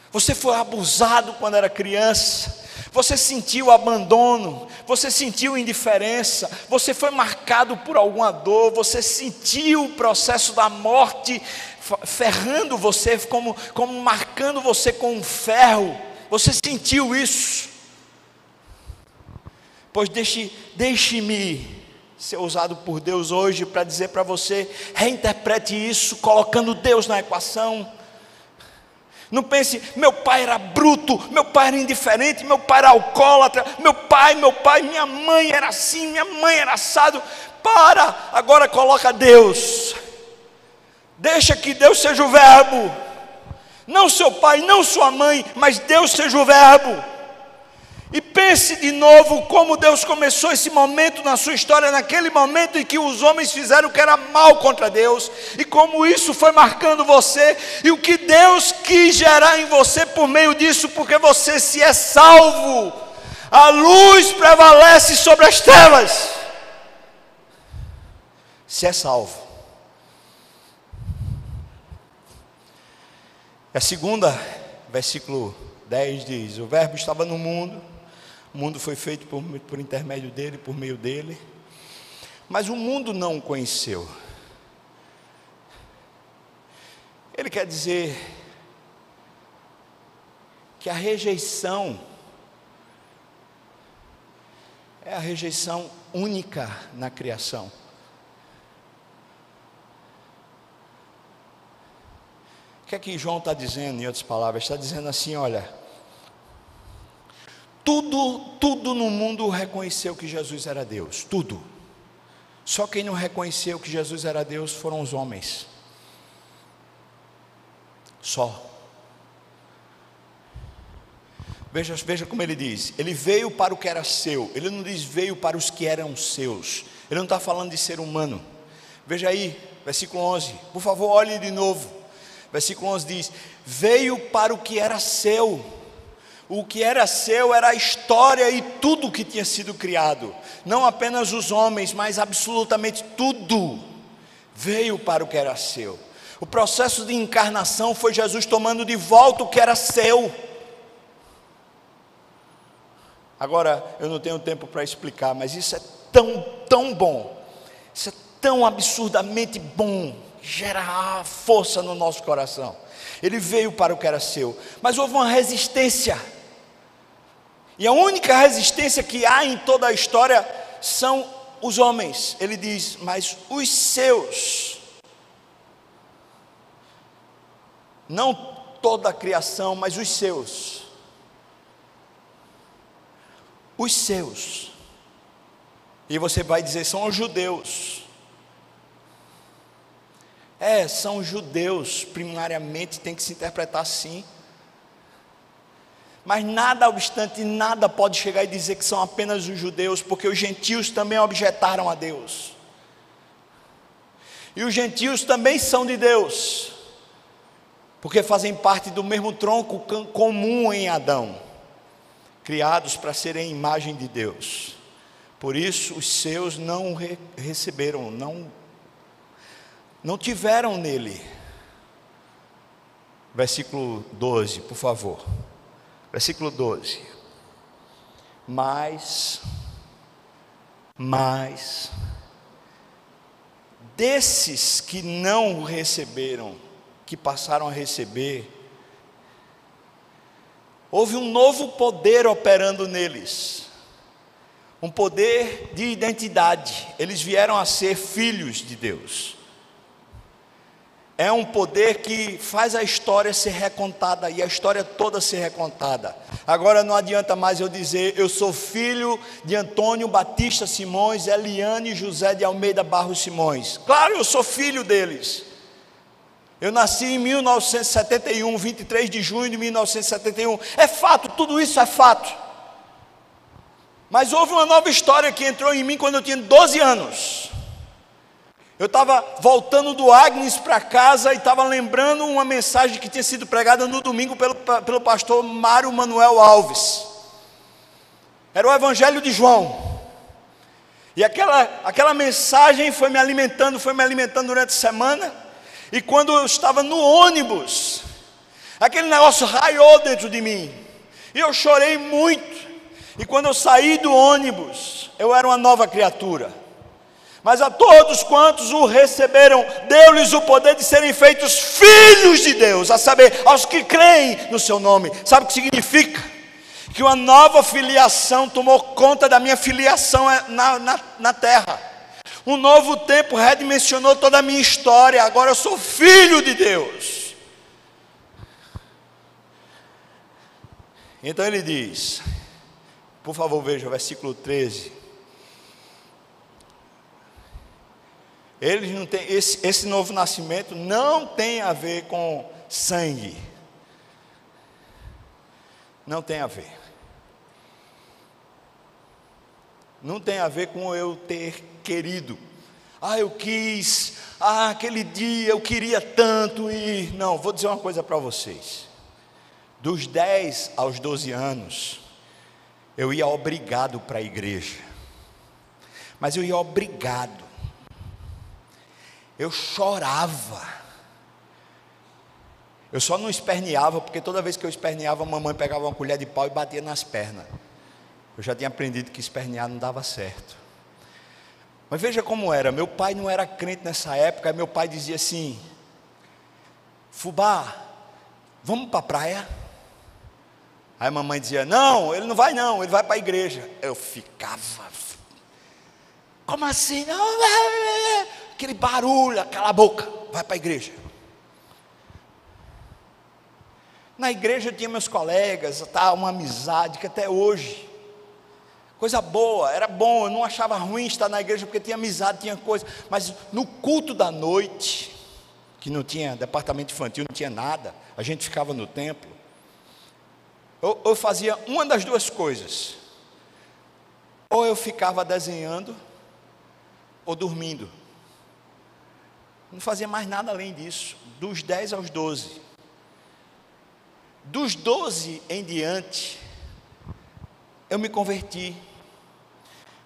você foi abusado quando era criança, você sentiu abandono, você sentiu indiferença, você foi marcado por alguma dor, você sentiu o processo da morte ferrando você, como marcando você com um ferro. Você sentiu isso? Pois deixe-me ser usado por Deus hoje para dizer para você: reinterprete isso, colocando Deus na equação. Não pense, meu pai era bruto, meu pai era indiferente, meu pai era alcoólatra, meu pai, minha mãe era assim, minha mãe era assado. Agora coloca Deus. Deixa que Deus seja o verbo. Não seu pai, não sua mãe, mas Deus seja o verbo. E pense de novo como Deus começou esse momento na sua história, naquele momento em que os homens fizeram o que era mal contra Deus, e como isso foi marcando você, e o que Deus quis gerar em você por meio disso, porque você se é salvo, a luz prevalece sobre as trevas. Se é salvo. A segunda, versículo 10 diz: o verbo estava no mundo, o mundo foi feito por intermédio dele, por meio dele, mas o mundo não o conheceu. Ele quer dizer que a rejeição é a rejeição única na criação. O que é que João está dizendo, em outras palavras? Está dizendo assim: olha, tudo no mundo reconheceu que Jesus era Deus, tudo. Só quem não reconheceu que Jesus era Deus foram os homens. Só. Veja como ele diz. Ele veio para o que era seu. Ele não diz veio para os que eram seus. Ele não está falando de ser humano. Veja aí, versículo 11. Por favor, olhe de novo. Versículo 11 diz: veio para o que era seu. O que era seu era a história e tudo que tinha sido criado. Não apenas os homens, mas absolutamente tudo veio para o que era seu. O processo de encarnação foi Jesus tomando de volta o que era seu. Agora, eu não tenho tempo para explicar, mas isso é tão bom. Isso é tão absurdamente bom. Gera força no nosso coração. Ele veio para o que era seu, mas houve uma resistência. E a única resistência que há em toda a história são os homens. Ele diz, mas os seus, não toda a criação, mas os seus, e você vai dizer, são os judeus. São os judeus, primariamente tem que se interpretar assim. Mas nada obstante, nada pode chegar e dizer que são apenas os judeus, porque os gentios também objetaram a Deus. E os gentios também são de Deus, porque fazem parte do mesmo tronco comum em Adão, criados para serem imagem de Deus. Por isso os seus não receberam, não tiveram nele. Versículo 12, por favor. Versículo 12. Mas desses que não receberam, que passaram a receber, houve um novo poder operando neles, um poder de identidade. Eles vieram a ser filhos de Deus. É um poder que faz a história ser recontada, e a história toda ser recontada. Agora não adianta mais eu dizer, eu sou filho de Antônio Batista Simões, Eliane e José de Almeida Barros Simões. Claro, eu sou filho deles. Eu nasci em 1971, 23 de junho de 1971. É fato, tudo isso é fato. Mas houve uma nova história que entrou em mim quando eu tinha 12 anos. Eu estava voltando do Agnes para casa e estava lembrando uma mensagem que tinha sido pregada no domingo pelo pastor Mário Manuel Alves. Era o Evangelho de João. E aquela mensagem foi me alimentando durante a semana. E quando eu estava no ônibus, aquele negócio raiou dentro de mim. E eu chorei muito. E quando eu saí do ônibus, eu era uma nova criatura. Mas a todos quantos o receberam, deu-lhes o poder de serem feitos filhos de Deus, a saber, aos que creem no seu nome. Sabe o que significa? Que uma nova filiação tomou conta da minha filiação na terra. Um novo tempo redimensionou toda a minha história. Agora eu sou filho de Deus. Então ele diz, por favor veja o versículo 13. Eles não têm, esse novo nascimento não tem a ver com sangue. Não tem a ver. Não tem a ver com eu ter querido. Eu quis, aquele dia eu queria tanto e... Não, vou dizer uma coisa para vocês. Dos 10 aos 12 anos, eu ia obrigado para a igreja. Mas eu ia obrigado. Eu chorava. Eu só não esperneava, porque toda vez que eu esperneava, a mamãe pegava uma colher de pau e batia nas pernas. Eu já tinha aprendido que espernear não dava certo. Mas veja como era. Meu pai não era crente nessa época. Meu pai dizia assim: Fubá, vamos para a praia? Aí a mamãe dizia: não, ele não vai não, ele vai para a igreja. Eu ficava: como assim? Não, aquele barulho, cala a boca, vai para a igreja. Na igreja eu tinha meus colegas, uma amizade que até hoje, Coisa boa, era bom, eu não achava ruim estar na igreja, porque tinha amizade, tinha coisa. Mas no culto da noite, que não tinha departamento infantil, não tinha nada, a gente ficava no templo, eu fazia uma das duas coisas: ou eu ficava desenhando, ou dormindo. Não fazia mais nada além disso, dos 10 aos 12. Dos 12 em diante, eu me converti.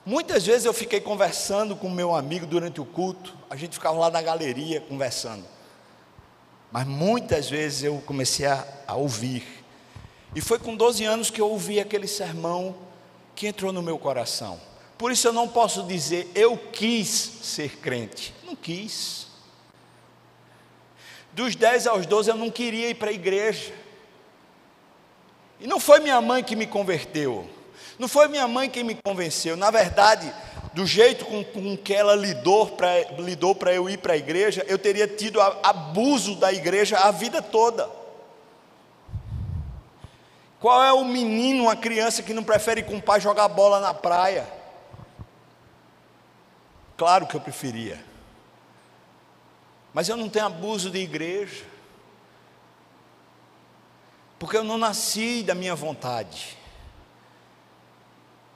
Muitas vezes eu fiquei conversando com meu amigo durante o culto, a gente ficava lá na galeria conversando, mas muitas vezes eu comecei a ouvir, e foi com 12 anos que eu ouvi aquele sermão que entrou no meu coração. Por isso eu não posso dizer, eu quis ser crente, não quis. Dos 10 aos 12 eu não queria ir para a igreja, e não foi minha mãe que me converteu, não foi minha mãe quem me convenceu. Na verdade, do jeito com que ela lidou para eu ir para a igreja, eu teria tido abuso da igreja a vida toda. Qual é o menino, uma criança que não prefere ir com o pai jogar bola na praia? Claro que eu preferia, mas eu não tenho abuso de igreja, porque eu não nasci da minha vontade.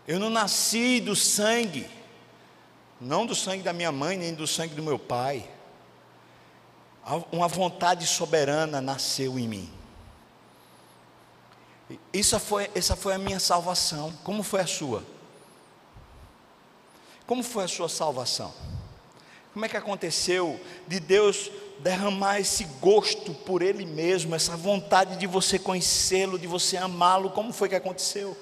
Eu não nasci do sangue, não do sangue da minha mãe, nem do sangue do meu pai. Uma vontade soberana nasceu em mim. Essa foi a minha salvação. Como foi a sua? Como foi a sua salvação? Como é que aconteceu de Deus derramar esse gosto por Ele mesmo, essa vontade de você conhecê-lo, de você amá-lo? Como foi que aconteceu?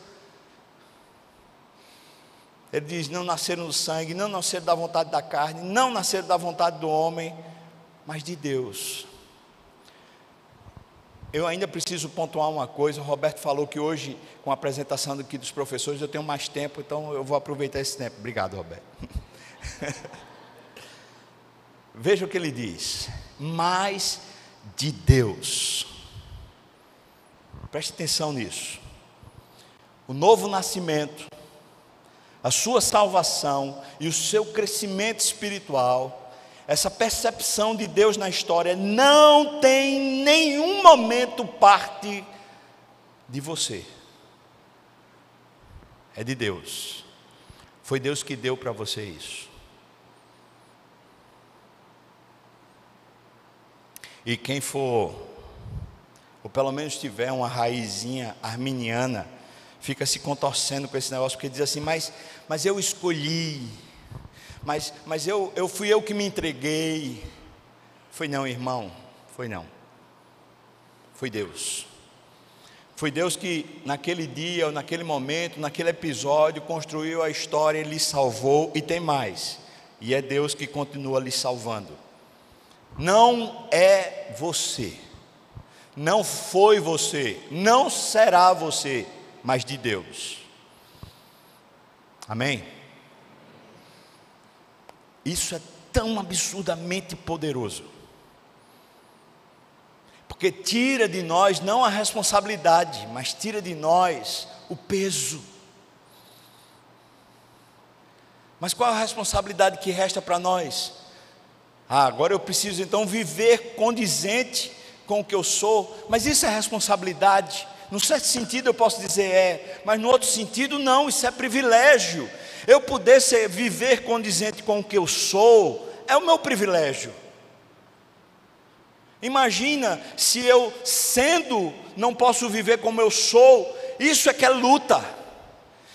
Ele diz, não nasceram do sangue, não nasceram da vontade da carne, não nasceram da vontade do homem, mas de Deus. Eu ainda preciso pontuar uma coisa. O Roberto falou que hoje, com a apresentação aqui dos professores, eu tenho mais tempo, então eu vou aproveitar esse tempo. Obrigado, Roberto. Veja o que ele diz, mas de Deus. Preste atenção nisso. O novo nascimento, a sua salvação e o seu crescimento espiritual, essa percepção de Deus na história, não tem em nenhum momento parte de você. É de Deus. Foi Deus que deu para você isso. E quem for, ou pelo menos tiver uma raizinha arminiana, fica se contorcendo com esse negócio, porque diz assim, mas eu escolhi, mas fui eu que me entreguei. Foi não, irmão, foi não. Foi Deus. Foi Deus que naquele dia, ou naquele momento, naquele episódio, construiu a história e lhe salvou, e tem mais. E é Deus que continua lhe salvando. Não é você, não foi você, não será você, mas de Deus. Amém? Isso é tão absurdamente poderoso, porque tira de nós não a responsabilidade, mas tira de nós o peso. Mas qual a responsabilidade que resta para nós? Agora eu preciso então viver condizente com o que eu sou. Mas isso é responsabilidade. Num certo sentido eu posso dizer mas no outro sentido não, isso é privilégio. Eu poder viver condizente com o que eu sou, é o meu privilégio. Imagina se eu sendo, não posso viver como eu sou, isso é que é luta.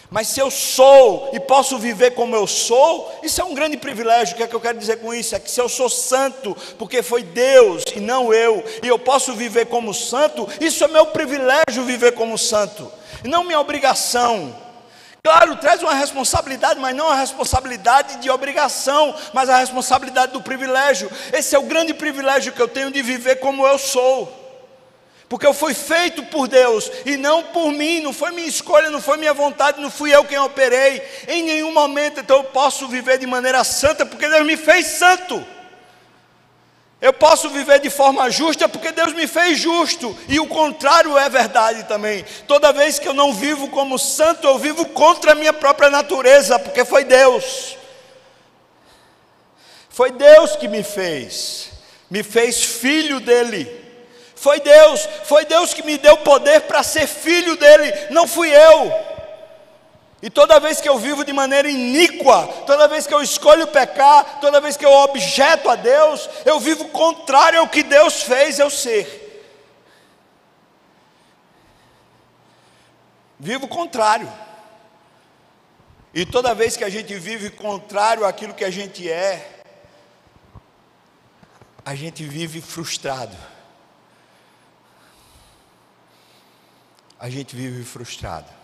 Mas se eu sou e posso viver como eu sou, isso é um grande privilégio. O que é que eu quero dizer com isso? É que se eu sou santo, porque foi Deus e não eu, e eu posso viver como santo, isso é meu privilégio viver como santo, e não minha obrigação. Claro, traz uma responsabilidade, mas não a responsabilidade de obrigação, mas a responsabilidade do privilégio. Esse é o grande privilégio que eu tenho de viver como eu sou. Porque eu fui feito por Deus e não por mim, não foi minha escolha, não foi minha vontade, não fui eu quem operei. Em nenhum momento então eu posso viver de maneira santa, porque Deus me fez santo. Eu posso viver de forma justa porque Deus me fez justo, e o contrário é verdade também. Toda vez que eu não vivo como santo, eu vivo contra a minha própria natureza, porque foi Deus que me fez filho dele. Foi Deus que me deu poder para ser filho dele, não fui eu. E toda vez que eu vivo de maneira iníqua, toda vez que eu escolho pecar, toda vez que eu objeto a Deus, eu vivo contrário ao que Deus fez eu ser. Vivo contrário. E toda vez que a gente vive contrário àquilo que a gente é, a gente vive frustrado. A gente vive frustrado.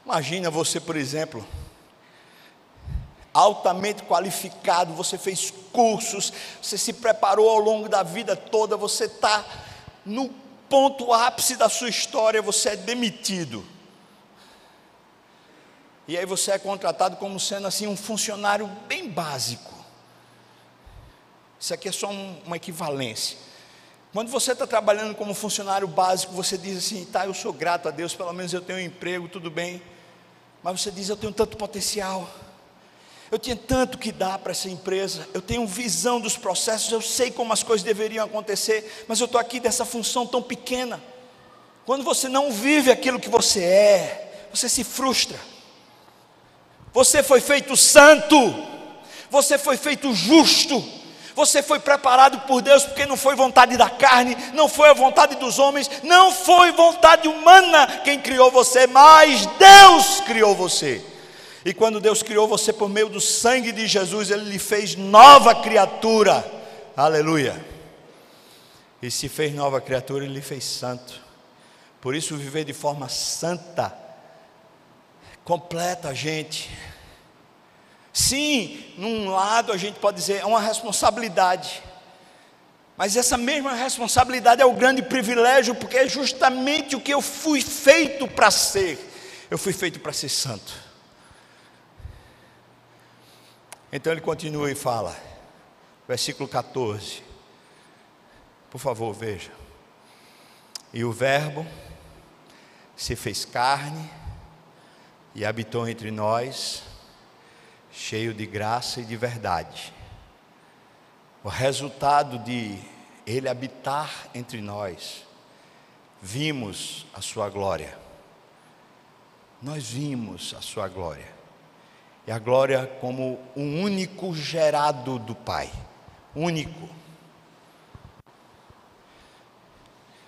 Imagina você, por exemplo, altamente qualificado, você fez cursos, você se preparou ao longo da vida toda, você está no ponto ápice da sua história, você é demitido. E aí você é contratado como sendo assim um funcionário bem básico. Isso aqui é só uma equivalência. Quando você está trabalhando como funcionário básico, você diz assim, tá, eu sou grato a Deus, pelo menos eu tenho um emprego, tudo bem. Mas você diz, eu tenho tanto potencial, eu tinha tanto que dar para essa empresa, eu tenho visão dos processos, eu sei como as coisas deveriam acontecer, mas eu estou aqui dessa função tão pequena. Quando você não vive aquilo que você é, você se frustra. Você foi feito santo, você foi feito justo, você foi preparado por Deus, porque não foi vontade da carne, não foi a vontade dos homens, não foi vontade humana quem criou você, mas Deus criou você. E quando Deus criou você por meio do sangue de Jesus, Ele lhe fez nova criatura, aleluia. E se fez nova criatura, Ele lhe fez santo. Por isso viver de forma santa completa a gente. Sim, num lado a gente pode dizer, é uma responsabilidade, mas essa mesma responsabilidade é o grande privilégio, porque é justamente o que eu fui feito para ser. Eu fui feito para ser santo. Então ele continua e fala, versículo 14, por favor, veja. E o Verbo se fez carne e habitou entre nós, cheio de graça e de verdade. O resultado de Ele habitar entre nós, vimos a sua glória. Nós vimos a sua glória. E a glória como o único gerado do Pai. Único.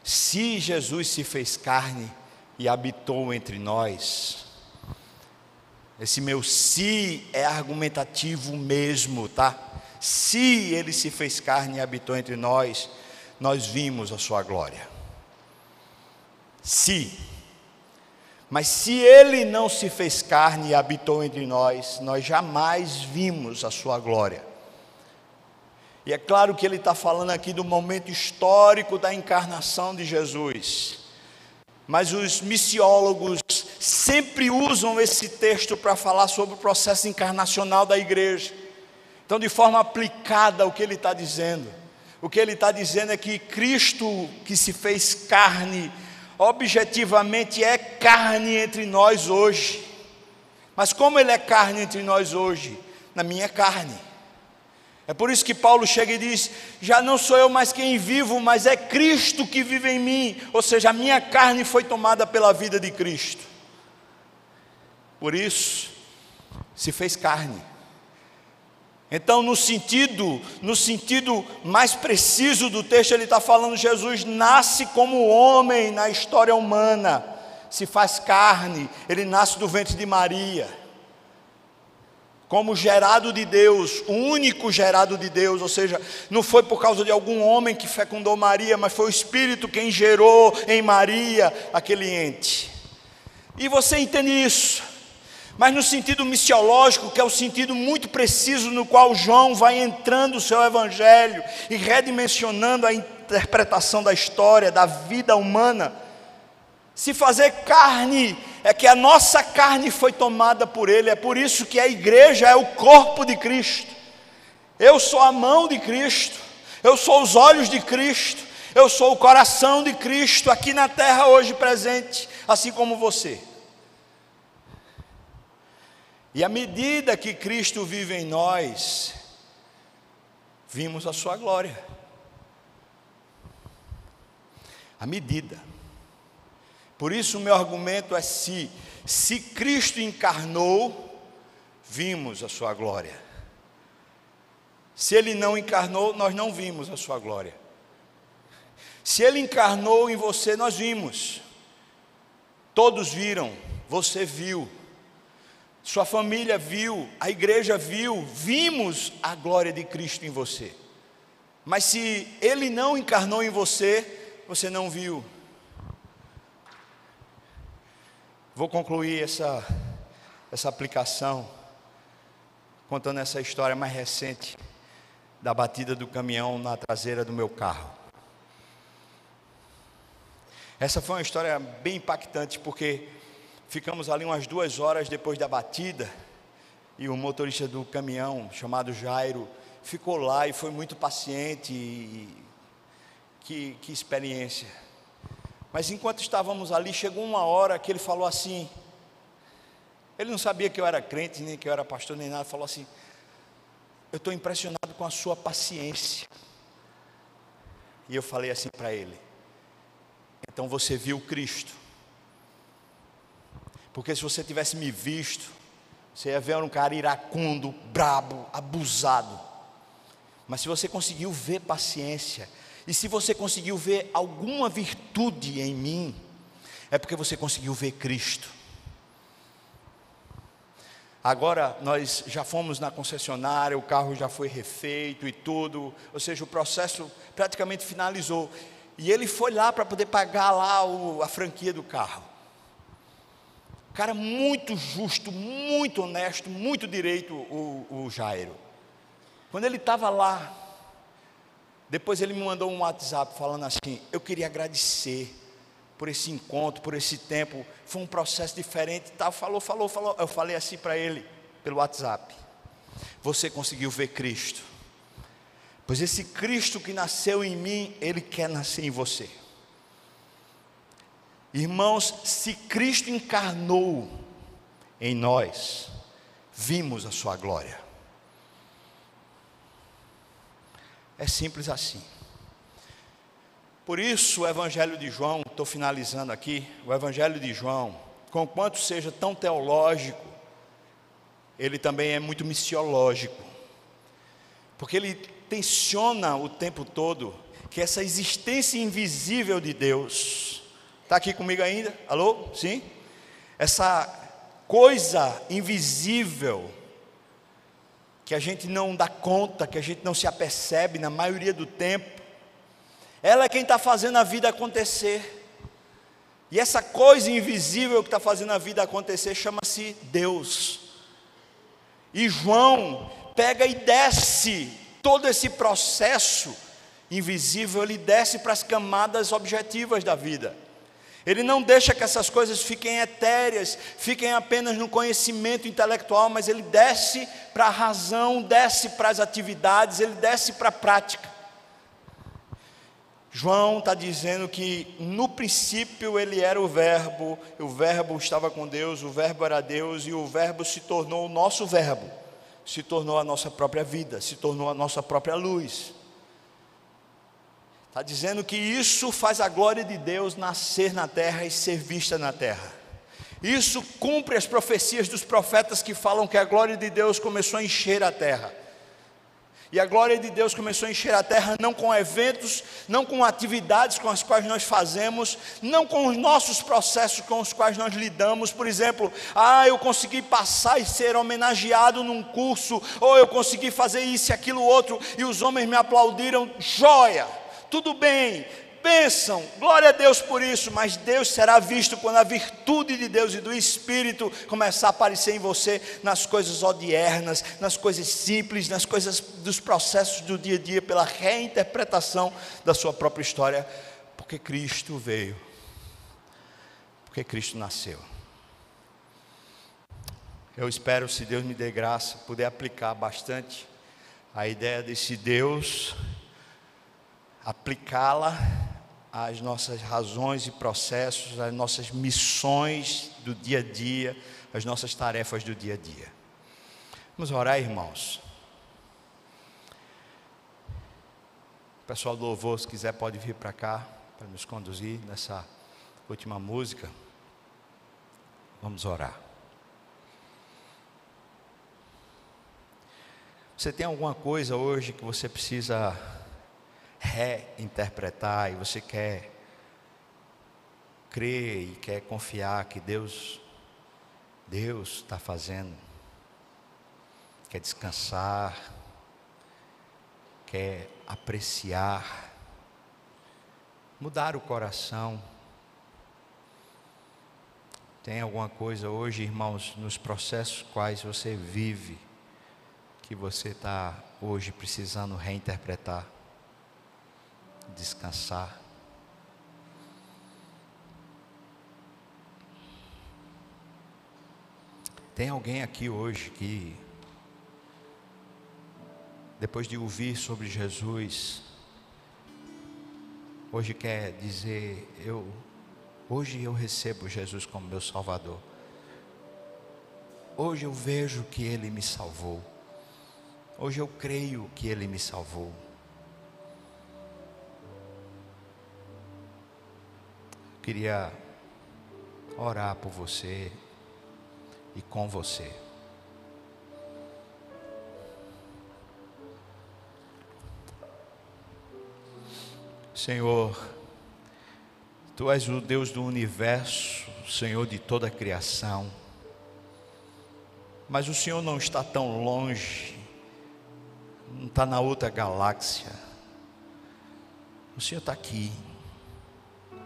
Se Jesus se fez carne e habitou entre nós, esse meu se é argumentativo mesmo, tá? Se Ele se fez carne e habitou entre nós, nós vimos a sua glória. Se. Mas se Ele não se fez carne e habitou entre nós, nós jamais vimos a sua glória. E é claro que ele está falando aqui do momento histórico da encarnação de Jesus. Mas os missiólogos sempre usam esse texto para falar sobre o processo encarnacional da igreja. Então, de forma aplicada, o que ele está dizendo? O que ele está dizendo é que Cristo que se fez carne, objetivamente é carne entre nós hoje. Mas como Ele é carne entre nós hoje? Na minha carne. É por isso que Paulo chega e diz, já não sou eu mais quem vivo, mas é Cristo que vive em mim. Ou seja, a minha carne foi tomada pela vida de Cristo. Por isso, se fez carne. Então, no sentido mais preciso do texto, ele está falando, Jesus nasce como homem na história humana, se faz carne, ele nasce do ventre de Maria, como gerado de Deus, o único gerado de Deus, ou seja, não foi por causa de algum homem que fecundou Maria, mas foi o Espírito quem gerou em Maria aquele ente. E você entende isso? Mas no sentido missiológico, que é o sentido muito preciso no qual João vai entrando o seu evangelho e redimensionando a interpretação da história, da vida humana, se fazer carne é que a nossa carne foi tomada por Ele. É por isso que a igreja é o corpo de Cristo. Eu sou a mão de Cristo, eu sou os olhos de Cristo, eu sou o coração de Cristo aqui na terra hoje presente, assim como você. E à medida que Cristo vive em nós, vimos a sua glória. À medida. Por isso o meu argumento é se Cristo encarnou, vimos a sua glória. Se Ele não encarnou, nós não vimos a sua glória. Se Ele encarnou em você, nós vimos. Todos viram, você viu, sua família viu, a igreja viu, vimos a glória de Cristo em você. Mas se Ele não encarnou em você, você não viu. Vou concluir essa aplicação contando essa história mais recente da batida do caminhão na traseira do meu carro. Essa foi uma história bem impactante, porque ficamos ali umas 2 horas depois da batida, e o motorista do caminhão, chamado Jairo, ficou lá e foi muito paciente. Que experiência. Mas enquanto estávamos ali, chegou uma hora que ele falou assim, ele não sabia que eu era crente, nem que eu era pastor, nem nada, falou assim: eu estou impressionado com a sua paciência. E eu falei assim para ele: então você viu Cristo? Porque se você tivesse me visto, você ia ver um cara iracundo, brabo, abusado. Mas se você conseguiu ver paciência, e se você conseguiu ver alguma virtude em mim, é porque você conseguiu ver Cristo. Agora nós já fomos na concessionária, o carro já foi refeito e tudo, ou seja, o processo praticamente finalizou. E ele foi lá para poder pagar lá a franquia do carro. Cara muito justo, muito honesto, muito direito, o Jairo. Quando ele estava lá, depois ele me mandou um WhatsApp falando assim: eu queria agradecer por esse encontro, por esse tempo, foi um processo diferente e tal. Falou. Eu falei assim para ele, pelo WhatsApp: você conseguiu ver Cristo, pois esse Cristo que nasceu em mim, Ele quer nascer em você. Irmãos, se Cristo encarnou em nós, vimos a sua glória. É simples assim. Por isso o Evangelho de João, estou finalizando aqui, o Evangelho de João, conquanto seja tão teológico, ele também é muito missiológico, porque ele tensiona o tempo todo que essa existência invisível de Deus, está aqui comigo ainda? Alô? Sim? Essa coisa invisível, que a gente não dá conta, que a gente não se apercebe na maioria do tempo, ela é quem está fazendo a vida acontecer. E essa coisa invisível que está fazendo a vida acontecer chama-se Deus. E João pega e desce todo esse processo invisível, ele desce para as camadas objetivas da vida. Ele não deixa que essas coisas fiquem etéreas, fiquem apenas no conhecimento intelectual, mas ele desce para a razão, desce para as atividades, ele desce para a prática. João está dizendo que no princípio ele era o verbo estava com Deus, o verbo era Deus, e o verbo se tornou o nosso verbo, se tornou a nossa própria vida, se tornou a nossa própria luz. Está dizendo que isso faz a glória de Deus nascer na terra e ser vista na terra. Isso cumpre as profecias dos profetas que falam que a glória de Deus começou a encher a terra. E a glória de Deus começou a encher a terra não com eventos, não com atividades com as quais nós fazemos, não com os nossos processos com os quais nós lidamos. Por exemplo, eu consegui passar e ser homenageado num curso, ou eu consegui fazer isso e aquilo outro, e os homens me aplaudiram, joia! Tudo bem, bênção, glória a Deus por isso, mas Deus será visto quando a virtude de Deus e do Espírito começar a aparecer em você, nas coisas odiernas, nas coisas simples, nas coisas dos processos do dia a dia, pela reinterpretação da sua própria história, porque Cristo veio, porque Cristo nasceu. Eu espero, se Deus me dê graça, poder aplicar bastante a ideia desse Deus, aplicá-la às nossas razões e processos, às nossas missões do dia a dia, às nossas tarefas do dia a dia. Vamos orar, irmãos. O pessoal do louvor, se quiser, pode vir para cá, para nos conduzir nessa última música. Vamos orar. Você tem alguma coisa hoje que você precisa reinterpretar e você quer crer e quer confiar que Deus está fazendo? Quer descansar, quer apreciar, mudar o coração. Tem alguma coisa hoje, irmãos, nos processos quais você vive, que você está hoje precisando reinterpretar, descansar? Tem alguém aqui hoje que, depois de ouvir sobre Jesus, hoje quer dizer: hoje eu recebo Jesus como meu Salvador. Hoje eu vejo que Ele me salvou. Hoje eu creio que Ele me salvou. Eu queria orar por você e com você. Senhor, Tu és o Deus do universo, Senhor de toda a criação, mas o Senhor não está tão longe, não está na outra galáxia. O Senhor está aqui,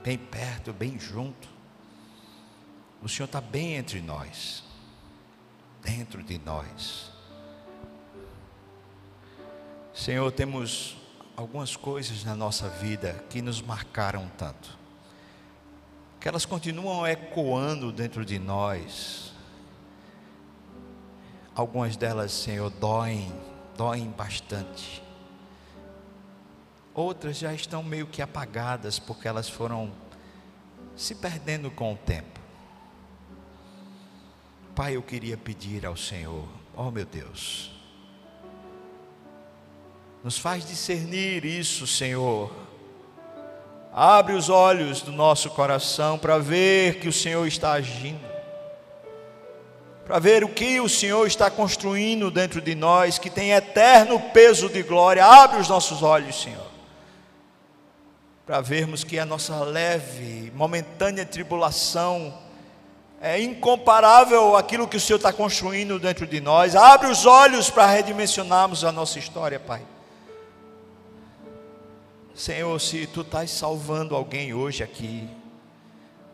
bem perto, bem junto. O Senhor está bem entre nós, dentro de nós. Senhor, temos algumas coisas na nossa vida que nos marcaram tanto, que elas continuam ecoando dentro de nós. Algumas delas, Senhor, doem bastante. Outras já estão meio que apagadas, porque elas foram se perdendo com o tempo. Pai, eu queria pedir ao Senhor, oh meu Deus, nos faz discernir isso, Senhor. Abre os olhos do nosso coração para ver que o Senhor está agindo, para ver o que o Senhor está construindo dentro de nós, que tem eterno peso de glória. Abre os nossos olhos, Senhor, para vermos que a nossa leve, momentânea tribulação é incomparável àquilo que o Senhor está construindo dentro de nós. Abre os olhos para redimensionarmos a nossa história, Pai. Senhor, se Tu estás salvando alguém hoje aqui,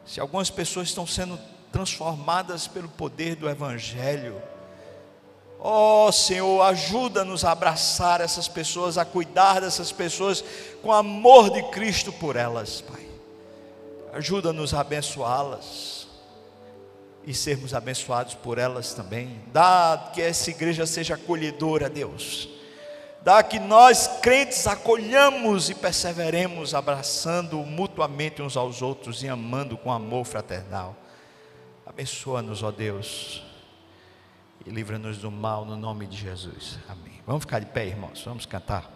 se algumas pessoas estão sendo transformadas pelo poder do Evangelho, oh Senhor, ajuda-nos a abraçar essas pessoas, a cuidar dessas pessoas com amor de Cristo por elas, Pai. Ajuda-nos a abençoá-las e sermos abençoados por elas também. Dá que essa igreja seja acolhedora, Deus. Dá que nós, crentes, acolhamos e perseveremos, abraçando mutuamente uns aos outros e amando com amor fraternal. Abençoa-nos, ó Deus, e livra-nos do mal, no nome de Jesus. Amém. Vamos ficar de pé, irmãos, vamos cantar.